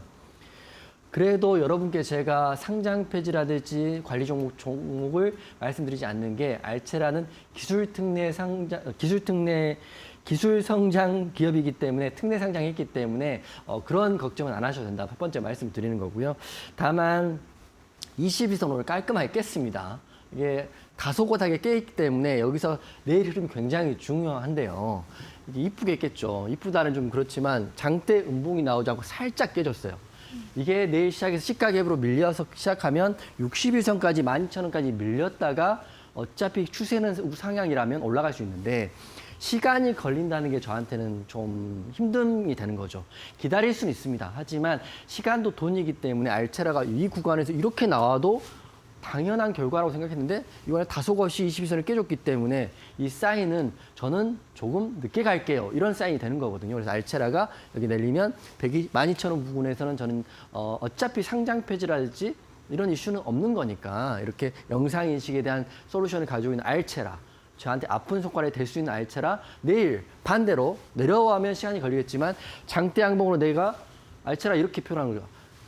그래도 여러분께 제가 상장 폐지라든지 관리 종목을 말씀드리지 않는 게 알체라는 기술 성장 기업이기 때문에 특례 상장했기 때문에 그런 걱정은 안 하셔도 된다. 첫 번째 말씀드리는 거고요. 다만 22선 오늘 깔끔하게 깼습니다. 이게 가소곳하게 깨있기 때문에 여기서 내일 흐름이 굉장히 중요한데요. 이게 이쁘게 깼죠. 이쁘다는 좀 그렇지만 장대 음봉이 나오지 않고 살짝 깨졌어요. 이게 내일 시작해서 시가갭으로 밀려서 시작하면 61선까지 12,000원까지 밀렸다가 어차피 추세는 우상향이라면 올라갈 수 있는데 시간이 걸린다는 게 저한테는 좀 힘듦이 되는 거죠. 기다릴 수는 있습니다. 하지만 시간도 돈이기 때문에 알체라가 이 구간에서 이렇게 나와도 당연한 결과라고 생각했는데 이번에 다소곳이 22선을 깨줬기 때문에 이 사인은 저는 조금 늦게 갈게요. 이런 사인이 되는 거거든요. 그래서 알체라가 여기 내리면 12,000원 부근에서는 저는 어차피 상장 폐지라든지 이런 이슈는 없는 거니까 이렇게 영상 인식에 대한 솔루션을 가지고 있는 알체라 저한테 아픈 손가락이 될 수 있는 알체라 내일 반대로 내려가면 시간이 걸리겠지만 장대 양봉으로 내가 알체라 이렇게 표현하는 거죠.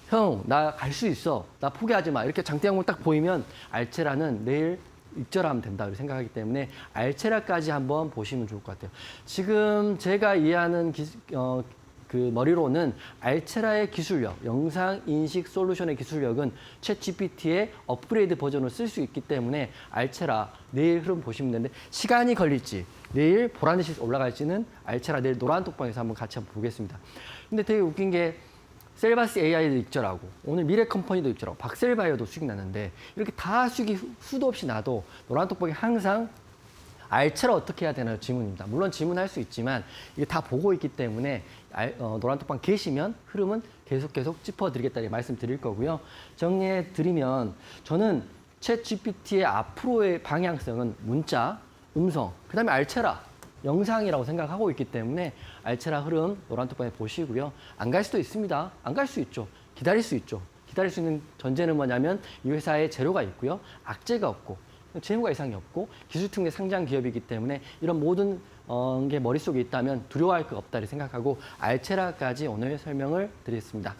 형, 나 갈 수 있어. 나 포기하지 마. 이렇게 장대 양봉 딱 보이면 알체라는 내일 입절하면 된다 고 생각하기 때문에 알체라까지 한번 보시면 좋을 것 같아요. 지금 제가 이해하는 그 머리로는 알체라의 기술력, 영상 인식 솔루션의 기술력은 챗 GPT의 업그레이드 버전을 쓸 수 있기 때문에 알체라 내일 흐름 보시면 되는데 시간이 걸릴지 내일 보라듯이 올라갈지는 알차라 내일 노란 톡방에서 한번 같이 한번 보겠습니다. 근데 되게 웃긴 게 셀바스 AI도 익절하고 오늘 미래 컴퍼니도 익절하고 박셀바이오도 수익 났는데 이렇게 다 수익이 수도 없이 나도 노란 톡방이 항상 알차라 어떻게 해야 되나요? 질문입니다. 물론 질문할 수 있지만 이게 다 보고 있기 때문에 노란 톡방 계시면 흐름은 계속 짚어드리겠다 말씀드릴 거고요. 정리해 드리면 저는 챗 GPT의 앞으로의 방향성은 문자, 음성, 그다음에 알차라, 영상이라고 생각하고 있기 때문에 알차라 흐름 노란 톡방에 보시고요. 안 갈 수도 있습니다. 안 갈 수 있죠. 기다릴 수 있죠. 기다릴 수 있는 전제는 뭐냐면 이 회사에 재료가 있고요. 악재가 없고 재무가 이상이 없고 기술특례 상장 기업이기 때문에 이런 모든 게 머릿속에 있다면 두려워할 것 없다를 생각하고 알체라까지 오늘 설명을 드리겠습니다.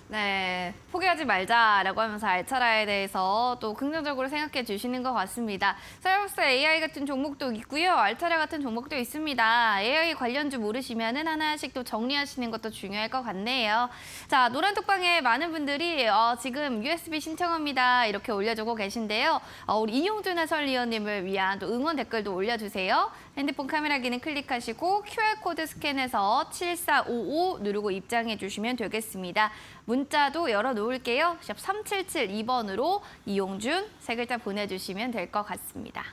네, 포기하지 말자라고 하면서 알차라에 대해서 또 긍정적으로 생각해 주시는 것 같습니다. 셀바스 AI 같은 종목도 있고요. 알차라 같은 종목도 있습니다. AI 관련주 모르시면은 하나씩 또 정리하시는 것도 중요할 것 같네요. 자, 노란 톡방에 많은 분들이 지금 USB 신청합니다. 이렇게 올려주고 계신데요. 우리 이용준 해설위원님을 위한 또 응원 댓글도 올려주세요. 핸드폰 카메라 기능 클릭하시고 QR코드 스캔해서 7455 누르고 입장해 주시면 되겠습니다. 문자도 열어놓을게요. 샵 3772번으로 이용준 세 글자 보내주시면 될 것 같습니다.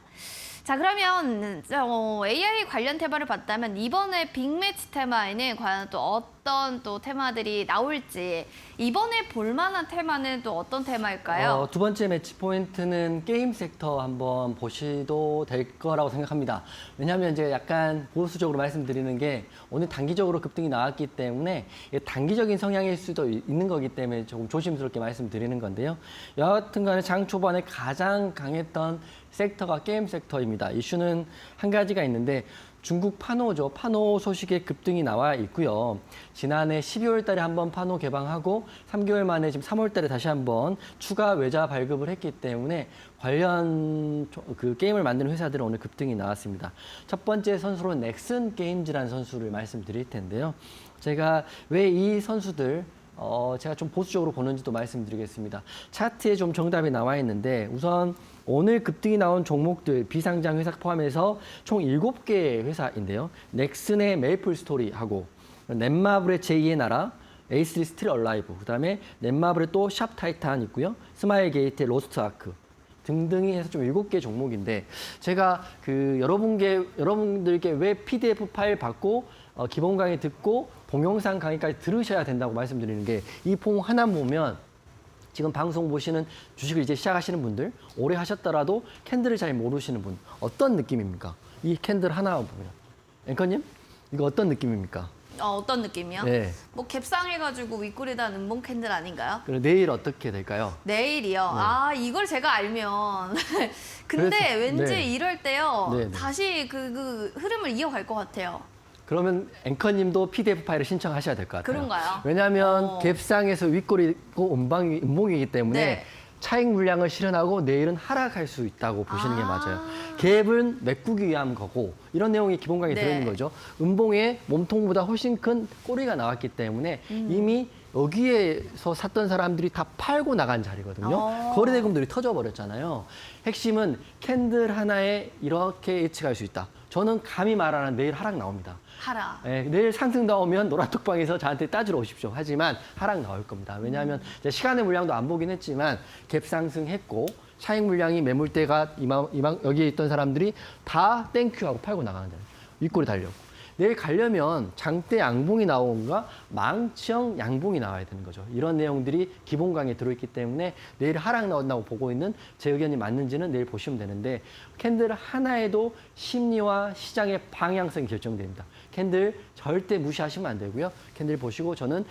자, 그러면 AI 관련 테마를 봤다면 이번에 빅매치 테마에는 과연 또 어떤 또 테마들이 나올지 이번에 볼만한 테마는 또 어떤 테마일까요? 두 번째 매치 포인트는 게임 섹터 한번 보셔도 될 거라고 생각합니다. 왜냐하면 이제 약간 보수적으로 말씀드리는 게 오늘 단기적으로 급등이 나왔기 때문에 단기적인 성향일 수도 있는 거기 때문에 조금 조심스럽게 말씀드리는 건데요. 여하튼간에 장 초반에 가장 강했던 섹터가 게임 섹터입니다. 이슈는 한 가지가 있는데 중국 파노죠. 파노 소식에 급등이 나와 있고요. 지난해 12월 달에 한번 파노 개방하고 3개월 만에 지금 3월 달에 다시 한번 추가 외자 발급을 했기 때문에 관련 그 게임을 만드는 회사들은 오늘 급등이 나왔습니다. 첫 번째 선수로 넥슨 게임즈라는 선수를 말씀드릴 텐데요. 제가 왜 이 선수들 제가 좀 보수적으로 보는지도 말씀드리겠습니다. 차트에 좀 정답이 나와 있는데 우선 오늘 급등이 나온 종목들 비상장 회사 포함해서 총 7개 회사인데요. 넥슨의 메이플 스토리하고 넷마블의 제2의 나라, A3 스틸 얼라이브, 그다음에 넷마블의 또 샵 타이탄 있고요. 스마일 게이트의 로스트 아크 등등이 해서 좀 7개 종목인데 제가 여러분들께 왜 PDF 파일 받고 기본 강의 듣고 동영상 강의까지 들으셔야 된다고 말씀드리는 게 이 폼 하나 보면 지금 방송 보시는 주식을 이제 시작하시는 분들, 오래 하셨더라도 캔들을 잘 모르시는 분 어떤 느낌입니까? 이 캔들 하나 보면 앵커님 이거 어떤 느낌입니까? 어떤 느낌이요? 네. 뭐 갭상해가지고 윗꼬리단 음봉 캔들 아닌가요? 그럼 내일 어떻게 될까요? 내일이요? 이걸 제가 알면. 근데 그래서, 왠지 네. 이럴 때요. 네, 네. 다시 그 흐름을 이어갈 것 같아요. 그러면 앵커님도 PDF 파일을 신청하셔야 될 것 같아요. 그런가요? 왜냐하면 갭상에서 윗꼬리고 음봉이기 때문에 네. 차익 물량을 실현하고 내일은 하락할 수 있다고 보시는 게 맞아요. 갭은 메꾸기 위한 거고 이런 내용이 기본 강의에 네. 들어있는 거죠. 음봉에 몸통보다 훨씬 큰 꼬리가 나왔기 때문에 이미 여기에서 샀던 사람들이 다 팔고 나간 자리거든요. 거래대금들이 터져버렸잖아요. 핵심은 캔들 하나에 이렇게 예측할 수 있다. 저는 감히 말하는 내일 하락 나옵니다. 하락. 내일 상승 나오면 노란톡방에서 저한테 따지러 오십시오. 하지만 하락 나올 겁니다. 왜냐하면 이제 시간의 물량도 안 보긴 했지만 갭 상승했고 차익 물량이 매물대가 여기에 있던 사람들이 다 땡큐하고 팔고 나가는 자리. 윗골이 달려고. 내일 가려면 장대 양봉이 나온가 망치형 양봉이 나와야 되는 거죠. 이런 내용들이 기본 강의에 들어있기 때문에 내일 하락 나온다고 보고 있는 제 의견이 맞는지는 내일 보시면 되는데 캔들 하나에도 심리와 시장의 방향성이 결정됩니다. 캔들 절대 무시하시면 안 되고요. 캔들 보시고 저는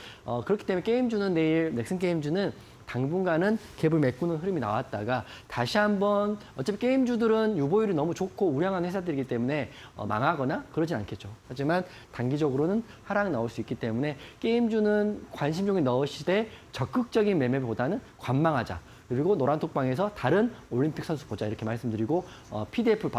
그렇기 때문에 게임주는 내일 넥슨 게임주는 당분간은 갭을 메꾸는 흐름이 나왔다가 다시 한번 어차피 게임주들은 유보율이 너무 좋고 우량한 회사들이기 때문에 망하거나 그러진 않겠죠. 하지만 단기적으로는 하락 나올 수 있기 때문에 게임주는 관심종에 넣으시되 적극적인 매매보다는 관망하자. 그리고 노란톡방에서 다른 올림픽 선수 보자 이렇게 말씀드리고 PDF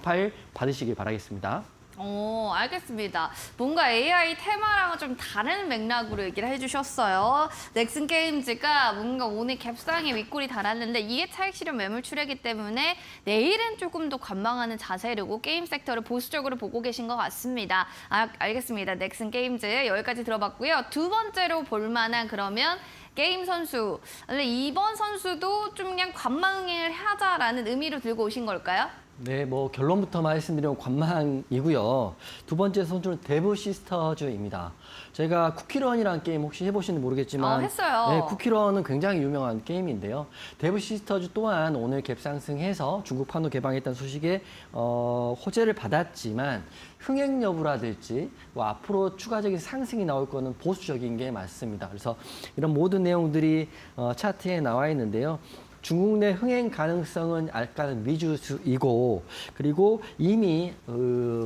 파일 받으시길 바라겠습니다. 알겠습니다. 뭔가 AI 테마랑은 좀 다른 맥락으로 얘기를 해주셨어요. 넥슨 게임즈가 뭔가 오늘 갭상에 윗골이 달았는데 이게 차익 실현 매물 출회이기 때문에 내일은 조금 더 관망하는 자세로 게임 섹터를 보수적으로 보고 계신 것 같습니다. 알겠습니다. 넥슨 게임즈 여기까지 들어봤고요. 두 번째로 볼 만한 그러면 게임 선수. 근데 이번 선수도 좀 그냥 관망을 하자라는 의미로 들고 오신 걸까요? 네, 뭐 결론부터 말씀드리면 관망이고요. 두 번째 선수는 데브 시스터즈입니다. 제가 쿠키런이라는 게임 혹시 해보시는지 모르겠지만 했어요. 네, 쿠키런은 굉장히 유명한 게임인데요. 데브 시스터즈 또한 오늘 갭 상승해서 중국판도 개방했다는 소식에 호재를 받았지만 흥행 여부라든지 뭐 앞으로 추가적인 상승이 나올 거는 보수적인 게 맞습니다. 그래서 이런 모든 내용들이 차트에 나와 있는데요. 중국 내 흥행 가능성은 약간 미지수이고 그리고 이미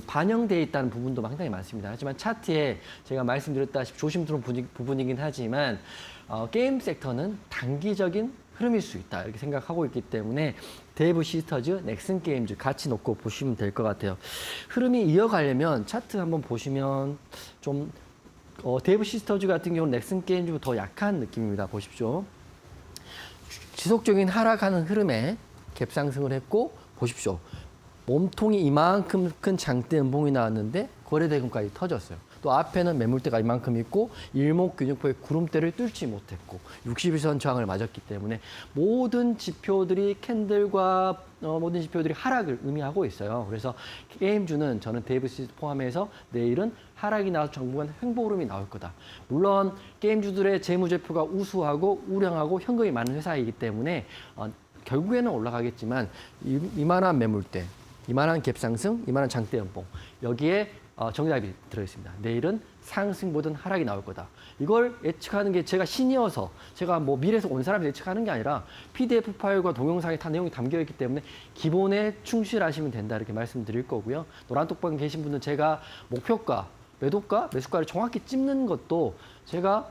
반영되어 있다는 부분도 상당히 많습니다. 하지만 차트에 제가 말씀드렸다시피 조심스러운 부분이긴 하지만 게임 섹터는 단기적인 흐름일 수 있다 이렇게 생각하고 있기 때문에 데브 시스터즈, 넥슨 게임즈 같이 놓고 보시면 될 것 같아요. 흐름이 이어가려면 차트 한번 보시면 좀 데브 시스터즈 같은 경우는 넥슨 게임즈보다 더 약한 느낌입니다. 보십시오. 지속적인 하락하는 흐름에 갭 상승을 했고 보십시오. 몸통이 이만큼 큰 장대 음봉이 나왔는데 거래대금까지 터졌어요. 또 앞에는 매물대가 이만큼 있고 일목균형포의 구름대를 뚫지 못했고 60일선 저항을 맞았기 때문에 모든 지표들이 캔들과 모든 지표들이 하락을 의미하고 있어요. 그래서 게임주는 저는 데이비스 포함해서 내일은 하락이 나와서 정부간 횡보흐름이 나올 거다. 물론 게임주들의 재무제표가 우수하고 우량하고 현금이 많은 회사이기 때문에 결국에는 올라가겠지만 이만한 매물대, 이만한 갭상승, 이만한 장대 연봉 여기에 정답이 들어있습니다. 내일은 상승보다는 하락이 나올 거다. 이걸 예측하는 게 제가 신이어서 제가 뭐 미래에서 온 사람이 예측하는 게 아니라 PDF 파일과 동영상에 다 내용이 담겨 있기 때문에 기본에 충실하시면 된다 이렇게 말씀드릴 거고요. 노란톡방에 계신 분은 제가 목표가, 매도가, 매수가를 정확히 찝는 것도 제가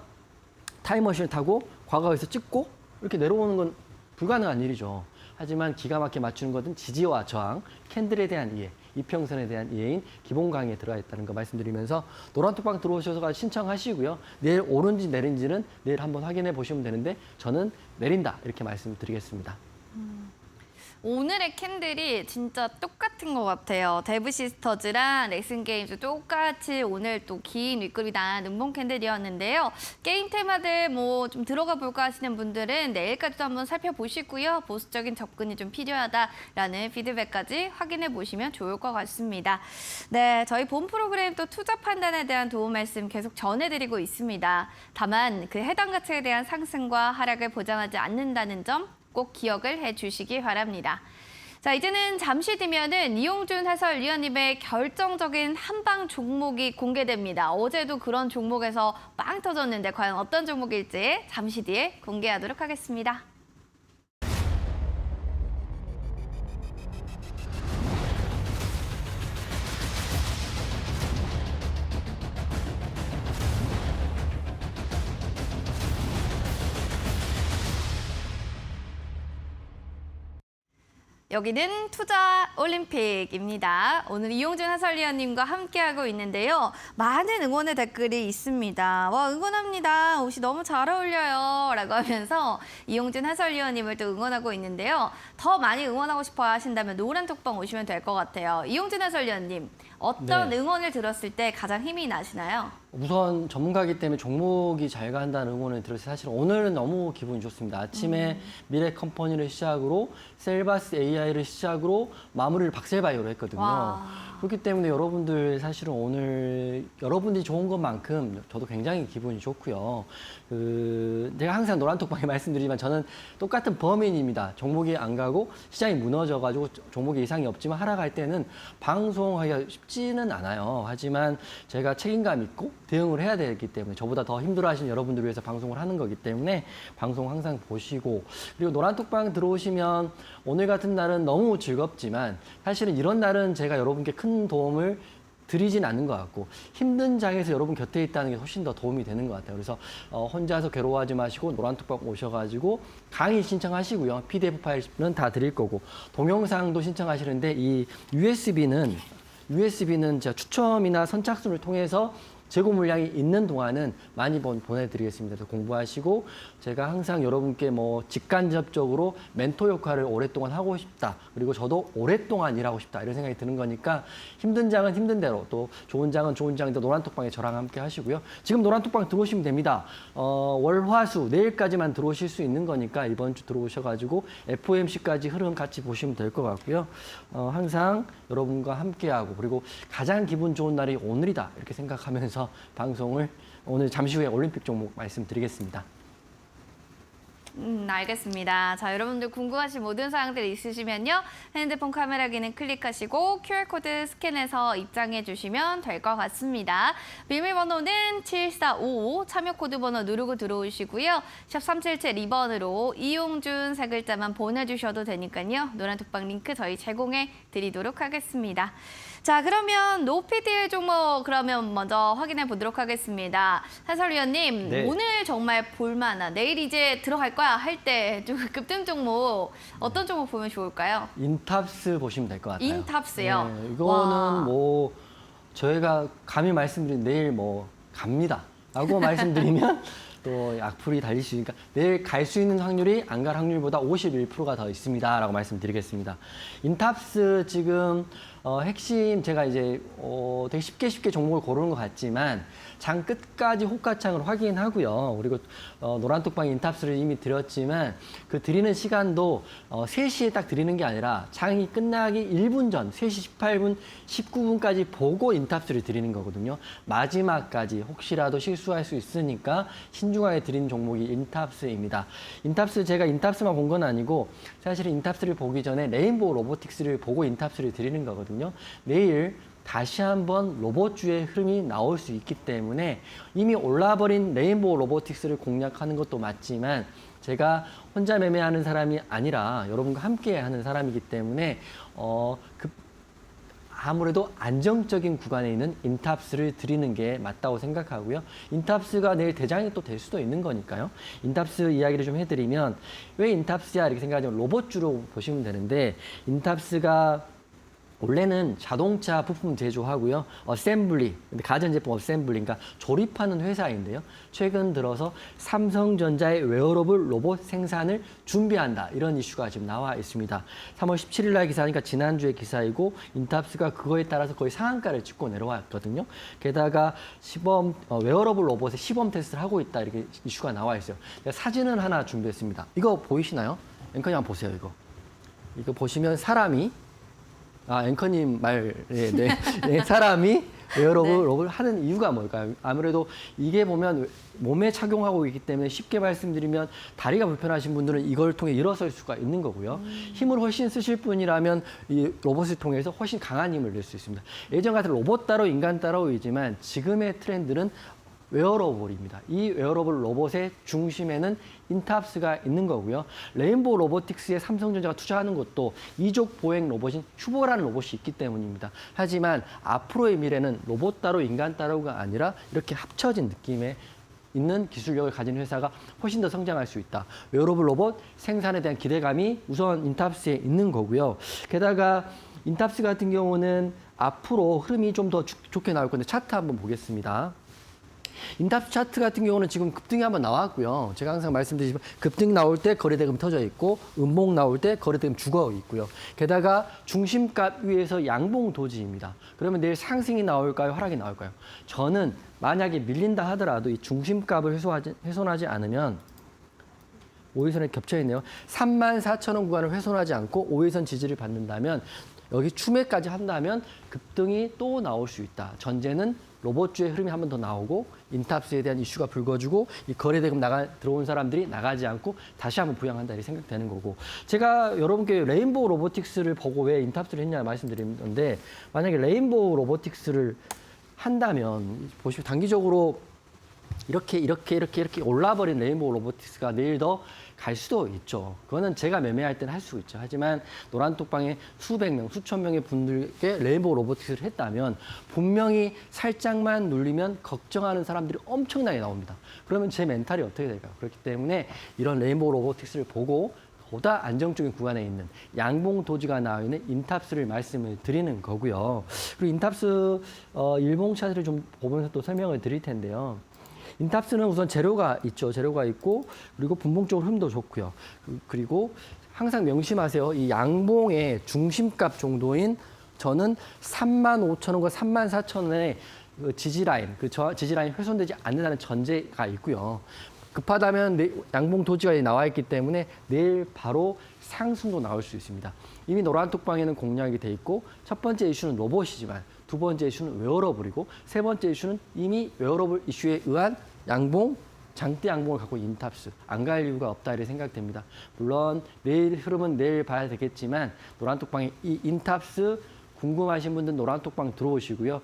타임머신을 타고 과거에서 찍고 이렇게 내려오는 건 불가능한 일이죠. 하지만 기가 막히게 맞추는 것은 지지와 저항, 캔들에 대한 이해, 이평선에 대한 이해인 기본 강의에 들어가 있다는 거 말씀드리면서 노란톡방 들어오셔서 신청하시고요. 내일 오른지 내린지는 내일 한번 확인해 보시면 되는데 저는 내린다 이렇게 말씀드리겠습니다. 오늘의 캔들이 진짜 똑같은 것 같아요. 데브 시스터즈랑 넥슨 게임즈 똑같이 오늘 또 긴 윗글이 난 음봉 캔들이었는데요. 게임 테마들 뭐 좀 들어가 볼까 하시는 분들은 내일까지도 한번 살펴보시고요. 보수적인 접근이 좀 필요하다라는 피드백까지 확인해 보시면 좋을 것 같습니다. 네, 저희 본 프로그램 또 투자 판단에 대한 도움 말씀 계속 전해드리고 있습니다. 다만 그 해당 가치에 대한 상승과 하락을 보장하지 않는다는 점 꼭 기억을 해주시기 바랍니다. 자, 이제는 잠시 뒤면은 이용준 해설위원님의 결정적인 한방 종목이 공개됩니다. 어제도 그런 종목에서 빵 터졌는데 과연 어떤 종목일지 잠시 뒤에 공개하도록 하겠습니다. 여기는 투자 올림픽입니다. 오늘 이용준 해설위원님과 함께하고 있는데요. 많은 응원의 댓글이 있습니다. 와, 응원합니다. 옷이 너무 잘 어울려요. 라고 하면서 이용준 해설위원님을 또 응원하고 있는데요. 더 많이 응원하고 싶어 하신다면 노란톡방 오시면 될 것 같아요. 이용준 해설위원님, 어떤 응원을 들었을 때 가장 힘이 나시나요? 우선 전문가이기 때문에 종목이 잘 간다는 응원을 들어서 사실 오늘은 너무 기분이 좋습니다. 아침에 미래 컴퍼니를 시작으로 셀바스 AI를 시작으로 마무리를 박셀바이오로 했거든요. 와. 그렇기 때문에 여러분들 사실은 오늘 여러분들이 좋은 것만큼 저도 굉장히 기분이 좋고요. 제가 항상 노란톡방에 말씀드리지만 저는 똑같은 범인입니다. 종목이 안 가고 시장이 무너져가지고 종목에 이상이 없지만 하락할 때는 방송하기가 쉽지는 않아요. 하지만 제가 책임감 있고 대응을 해야 되기 때문에 저보다 더 힘들어하시는 여러분들을 위해서 방송을 하는 거기 때문에 방송 항상 보시고 그리고 노란톡방 들어오시면 오늘 같은 날은 너무 즐겁지만 사실은 이런 날은 제가 여러분께 큰 도움을 드리진 않는 것 같고 힘든 장에서 여러분 곁에 있다는 게 훨씬 더 도움이 되는 것 같아요. 그래서 혼자서 괴로워하지 마시고 노란톡방 오셔가지고 강의 신청하시고요. PDF 파일은 다 드릴 거고 동영상도 신청하시는데 이 USB는 USB는 제가 추첨이나 선착순을 통해서 재고 물량이 있는 동안은 많이 보내드리겠습니다. 그래서 공부하시고 제가 항상 여러분께 뭐 직간접적으로 멘토 역할을 오랫동안 하고 싶다. 그리고 저도 오랫동안 일하고 싶다. 이런 생각이 드는 거니까 힘든 장은 힘든 대로 또 좋은 장은 좋은 장인데 노란톡방에 저랑 함께 하시고요. 지금 노란톡방 들어오시면 됩니다. 월, 화, 수 내일까지만 들어오실 수 있는 거니까 이번 주 들어오셔가지고 FOMC까지 흐름 같이 보시면 될 것 같고요. 항상 여러분과 함께하고 그리고 가장 기분 좋은 날이 오늘이다. 이렇게 생각하면서 방송을 오늘 잠시 후에 올림픽 종목 말씀드리겠습니다. 알겠습니다. 자, 여러분들 궁금하신 모든 사항들 있으시면요. 핸드폰 카메라 기능 클릭하시고 QR코드 스캔해서 입장해 주시면 될 것 같습니다. 비밀번호는 7455, 참여코드 번호 누르고 들어오시고요. 샵 3772번으로 이용준 세 글자만 보내주셔도 되니까요. 노란톡방 링크 저희 제공해 드리도록 하겠습니다. 자, 그러면 노피디의 종목 그러면 먼저 확인해 보도록 하겠습니다. 해설위원님, 네. 오늘 정말 볼만한 내일 이제 들어갈 거야 할 때 좀 급등 종목 어떤 종목 보면 좋을까요? 인탑스 보시면 될 것 같아요. 인탑스요? 네, 이거는 와. 뭐 저희가 감히 말씀드린 내일 뭐 갑니다. 라고 말씀드리면 또 악플이 달릴 수 있으니까 내일 갈 수 있는 확률이 안 갈 확률보다 51%가 더 있습니다. 라고 말씀드리겠습니다. 인탑스 지금 핵심 제가 이제 되게 쉽게 종목을 고르는 것 같지만 장 끝까지 호가창을 확인하고요. 그리고 노란톡방 인탑스를 이미 드렸지만 그 드리는 시간도 3시에 딱 드리는 게 아니라 장이 끝나기 1분 전 3시 18분, 19분까지 보고 인탑스를 드리는 거거든요. 마지막까지 혹시라도 실수할 수 있으니까 신중하게 드리는 종목이 인탑스입니다. 인탑스 제가 인탑스만 본 건 아니고 사실은 인탑스를 보기 전에 레인보우 로보틱스를 보고 인탑스를 드리는 거거든요. 내일 다시 한번 로봇주의 흐름이 나올 수 있기 때문에 이미 올라버린 레인보우 로보틱스를 공략하는 것도 맞지만 제가 혼자 매매하는 사람이 아니라 여러분과 함께 하는 사람이기 때문에 아무래도 안정적인 구간에 있는 인탑스를 드리는 게 맞다고 생각하고요. 인탑스가 내일 대장이 또 될 수도 있는 거니까요. 인탑스 이야기를 좀 해드리면 왜 인탑스야 이렇게 생각하시면 로봇주로 보시면 되는데 인탑스가 원래는 자동차 부품 제조하고요. 어셈블리, 가전제품 어셈블리, 그러니까 조립하는 회사인데요. 최근 들어서 삼성전자의 웨어러블 로봇 생산을 준비한다. 이런 이슈가 지금 나와 있습니다. 3월 17일 날 기사니까 지난주의 기사이고 인탑스가 그거에 따라서 거의 상한가를 찍고 내려왔거든요. 게다가 웨어러블 로봇의 시범 테스트를 하고 있다. 이렇게 이슈가 나와 있어요. 제가 사진을 하나 준비했습니다. 이거 보이시나요? 앵커님 한번 보세요, 이거. 이거 보시면 사람이 앵커님 말에 네, 사람이 웨어러블 로봇을 하는 이유가 뭘까요? 아무래도 이게 보면 몸에 착용하고 있기 때문에 쉽게 말씀드리면 다리가 불편하신 분들은 이걸 통해 일어설 수가 있는 거고요. 힘을 훨씬 쓰실 분이라면 이 로봇을 통해서 훨씬 강한 힘을 낼 수 있습니다. 예전 같은 로봇 따로 인간 따로이지만 지금의 트렌드는 웨어러블입니다. 이 웨어러블 로봇의 중심에는 인탑스가 있는 거고요. 레인보우 로보틱스에 삼성전자가 투자하는 것도 이족 보행 로봇인 큐보라는 로봇이 있기 때문입니다. 하지만 앞으로의 미래는 로봇 따로 인간 따로가 아니라 이렇게 합쳐진 느낌의 있는 기술력을 가진 회사가 훨씬 더 성장할 수 있다. 웨어러블 로봇 생산에 대한 기대감이 우선 인탑스에 있는 거고요. 게다가 인탑스 같은 경우는 앞으로 흐름이 좀 더 좋게 나올 건데 차트 한번 보겠습니다. 인탑스 차트 같은 경우는 지금 급등이 한번 나왔고요. 제가 항상 말씀드리지만 급등 나올 때 거래대금 터져 있고 음봉 나올 때 거래대금 죽어 있고요. 게다가 중심값 위에서 양봉 도지입니다. 그러면 내일 상승이 나올까요? 하락이 나올까요? 저는 만약에 밀린다 하더라도 이 중심값을 훼손하지 않으면 5일선에 겹쳐있네요. 34,000원 구간을 훼손하지 않고 5일선 지지를 받는다면 여기 추매까지 한다면 급등이 또 나올 수 있다. 전제는 로봇주의 흐름이 한 번 더 나오고 인탑스에 대한 이슈가 불거지고 이 거래대금 들어온 사람들이 나가지 않고 다시 한번 부양한다 이렇게 생각되는 거고 제가 여러분께 레인보우 로보틱스를 보고 왜 인탑스를 했냐 말씀드리는데 만약에 레인보우 로보틱스를 한다면 보시면 단기적으로 이렇게 올라버린 레인보우 로보틱스가 내일 더 갈 수도 있죠. 그거는 제가 매매할 때는 할 수 있죠. 하지만 노란톡방에 수백 명, 수천 명의 분들께 레인보우 로보틱스를 했다면 분명히 살짝만 눌리면 걱정하는 사람들이 엄청나게 나옵니다. 그러면 제 멘탈이 어떻게 될까요? 그렇기 때문에 이런 레인보우 로보틱스를 보고 보다 안정적인 구간에 있는 양봉 도지가 나와 있는 인탑스를 말씀을 드리는 거고요. 그리고 인탑스 일봉 차트를 좀 보면서 또 설명을 드릴 텐데요. 인탑스는 우선 재료가 있죠. 재료가 있고 그리고 분봉적으로 흐름도 좋고요. 그리고 항상 명심하세요. 이 양봉의 중심값 정도인 저는 35,000원과 34,000원의 그 지지라인, 지지라인이 훼손되지 않는다는 전제가 있고요. 급하다면 양봉 도지가 나와 있기 때문에 내일 바로 상승도 나올 수 있습니다. 이미 노란톡방에는 공략이 돼 있고 첫 번째 이슈는 로봇이지만 두 번째 이슈는 웨어러블이고 세 번째 이슈는 이미 웨어러블 이슈에 의한 양봉, 장대 양봉을 갖고 인탑스 안 갈 이유가 없다 이렇게 생각됩니다. 물론 내일 흐름은 내일 봐야 되겠지만 노란톡방에 이 인탑스 궁금하신 분들은 노란톡방 들어오시고요.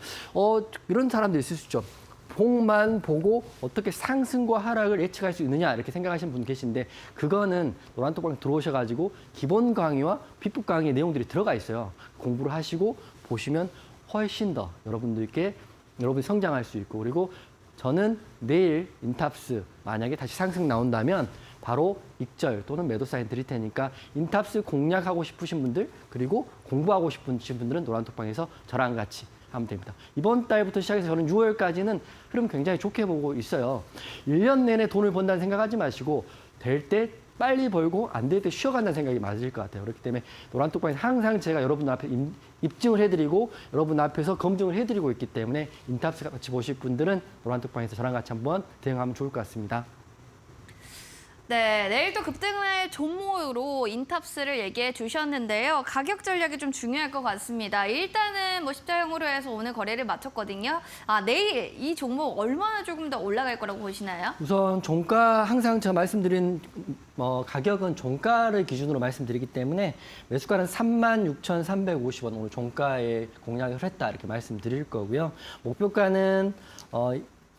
이런 사람도 있을 수 있죠. 봉만 보고 어떻게 상승과 하락을 예측할 수 있느냐 이렇게 생각하시는 분 계신데 그거는 노란톡방 들어오셔가지고 기본 강의와 빗북 강의 내용들이 들어가 있어요. 공부를 하시고 보시면 훨씬 더 여러분들이 성장할 수 있고 그리고 저는 내일 인탑스 만약에 다시 상승 나온다면 바로 익절 또는 매도 사인 드릴 테니까 인탑스 공략하고 싶으신 분들 그리고 공부하고 싶으신 분들은 노란톡방에서 저랑 같이 하면 됩니다. 이번 달부터 시작해서 저는 6월까지는 흐름 굉장히 좋게 보고 있어요. 1년 내내 돈을 번다는 생각하지 마시고 될 때 빨리 벌고 안 될 때 쉬어간다는 생각이 맞을 것 같아요. 그렇기 때문에 노란톡방에서 항상 제가 여러분 앞에 입증을 해드리고 여러분 앞에서 검증을 해드리고 있기 때문에 인탑스 같이 보실 분들은 노란톡방에서 저랑 같이 한번 대응하면 좋을 것 같습니다. 네, 내일 또 급등할 종목으로 인탑스를 얘기해 주셨는데요. 가격 전략이 좀 중요할 것 같습니다. 일단은 뭐 십자형으로 해서 오늘 거래를 마쳤거든요. 내일 이 종목 얼마나 조금 더 올라갈 거라고 보시나요? 우선 종가 항상 제가 말씀드린 가격은 종가를 기준으로 말씀드리기 때문에 매수가는 36,350원 오늘 종가에 공략을 했다 이렇게 말씀드릴 거고요. 목표가는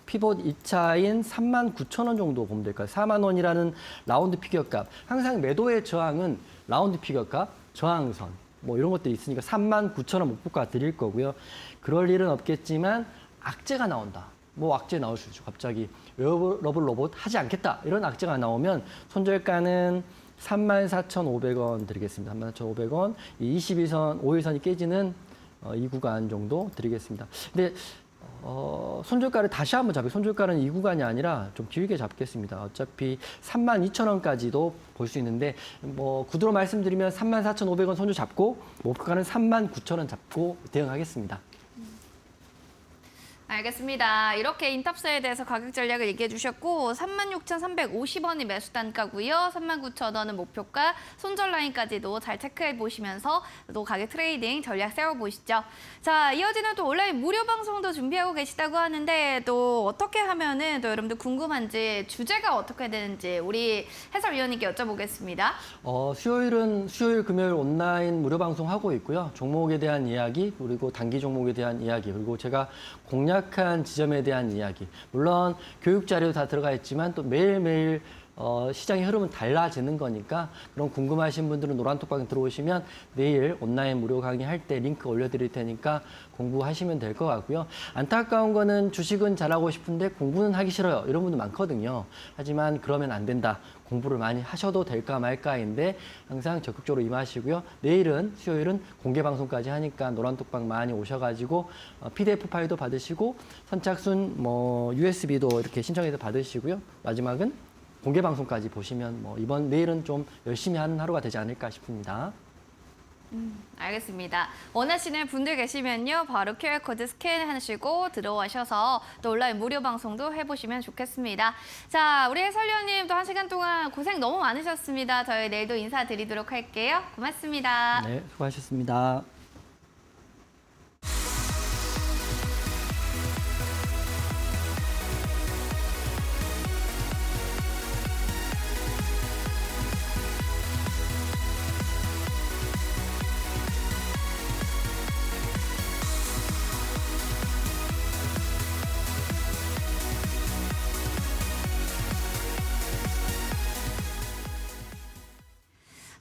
피봇 2차인 39,000원 정도 보면 될까요? 4만 원이라는 라운드 피겨값. 항상 매도의 저항은 라운드 피겨값, 저항선 뭐 이런 것들이 있으니까 39,000원 목표가 드릴 거고요. 그럴 일은 없겠지만 악재가 나온다. 뭐 악재 나올 수 있죠. 갑자기 웨어러블 로봇 하지 않겠다. 이런 악재가 나오면 손절가는 34,500원 드리겠습니다. 34,500원. 이 22선, 5일선이 깨지는 이 구간 정도 드리겠습니다. 근데 손절가를 다시 한번 잡고 손절가는 이 구간이 아니라 좀 길게 잡겠습니다. 어차피 32,000원까지도 볼 수 있는데 뭐 구두로 말씀드리면 34,500원 손절 잡고 목표가는 39,000원 잡고 대응하겠습니다. 알겠습니다. 이렇게 인탑스에 대해서 가격 전략을 얘기해 주셨고 36,350원이 매수 단가고요. 39,000원은 목표가, 손절 라인까지도 잘 체크해 보시면서 또 가격 트레이딩 전략 세워보시죠. 자, 이어지는 또 온라인 무료 방송도 준비하고 계시다고 하는데 또 어떻게 하면은 또 여러분들 궁금한지 주제가 어떻게 되는지 우리 해설위원님께 여쭤보겠습니다. 수요일, 금요일 온라인 무료 방송 하고 있고요. 종목에 대한 이야기 그리고 단기 종목에 대한 이야기 그리고 제가 공략한 지점에 대한 이야기. 물론 교육 자료 다 들어가 있지만 또 매일매일 시장의 흐름은 달라지는 거니까 그런 궁금하신 분들은 노란톡방에 들어오시면 내일 온라인 무료 강의 할 때 링크 올려드릴 테니까 공부하시면 될 것 같고요. 안타까운 거는 주식은 잘하고 싶은데 공부는 하기 싫어요. 이런 분들 많거든요. 하지만 그러면 안 된다. 공부를 많이 하셔도 될까 말까인데 항상 적극적으로 임하시고요. 내일은 수요일은 공개 방송까지 하니까 노란톡방 많이 오셔가지고 PDF 파일도 받으시고 선착순 USB도 이렇게 신청해서 받으시고요. 마지막은 공개 방송까지 보시면 내일은 좀 열심히 하는 하루가 되지 않을까 싶습니다. 알겠습니다. 원하시는 분들 계시면요. 바로 QR코드 스캔하시고 들어오셔서 또 온라인 무료 방송도 해보시면 좋겠습니다. 자, 우리 해설위원님 또 1시간 동안 고생 너무 많으셨습니다. 저희 내일도 인사드리도록 할게요. 고맙습니다. 네, 수고하셨습니다.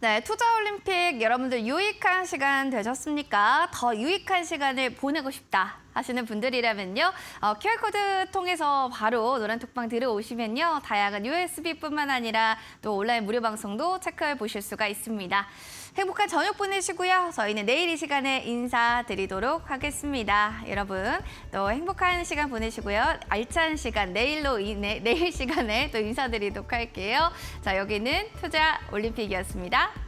네, 투자올림픽 여러분들 유익한 시간 되셨습니까? 더 유익한 시간을 보내고 싶다 하시는 분들이라면요. QR코드 통해서 바로 노란톡방 들어오시면요. 다양한 USB뿐만 아니라 또 온라인 무료 방송도 체크해 보실 수가 있습니다. 행복한 저녁 보내시고요. 저희는 내일 이 시간에 인사드리도록 하겠습니다. 여러분 또 행복한 시간 보내시고요. 알찬 시간 내일 시간에 또 인사드리도록 할게요. 자, 여기는 투자 올림픽이었습니다.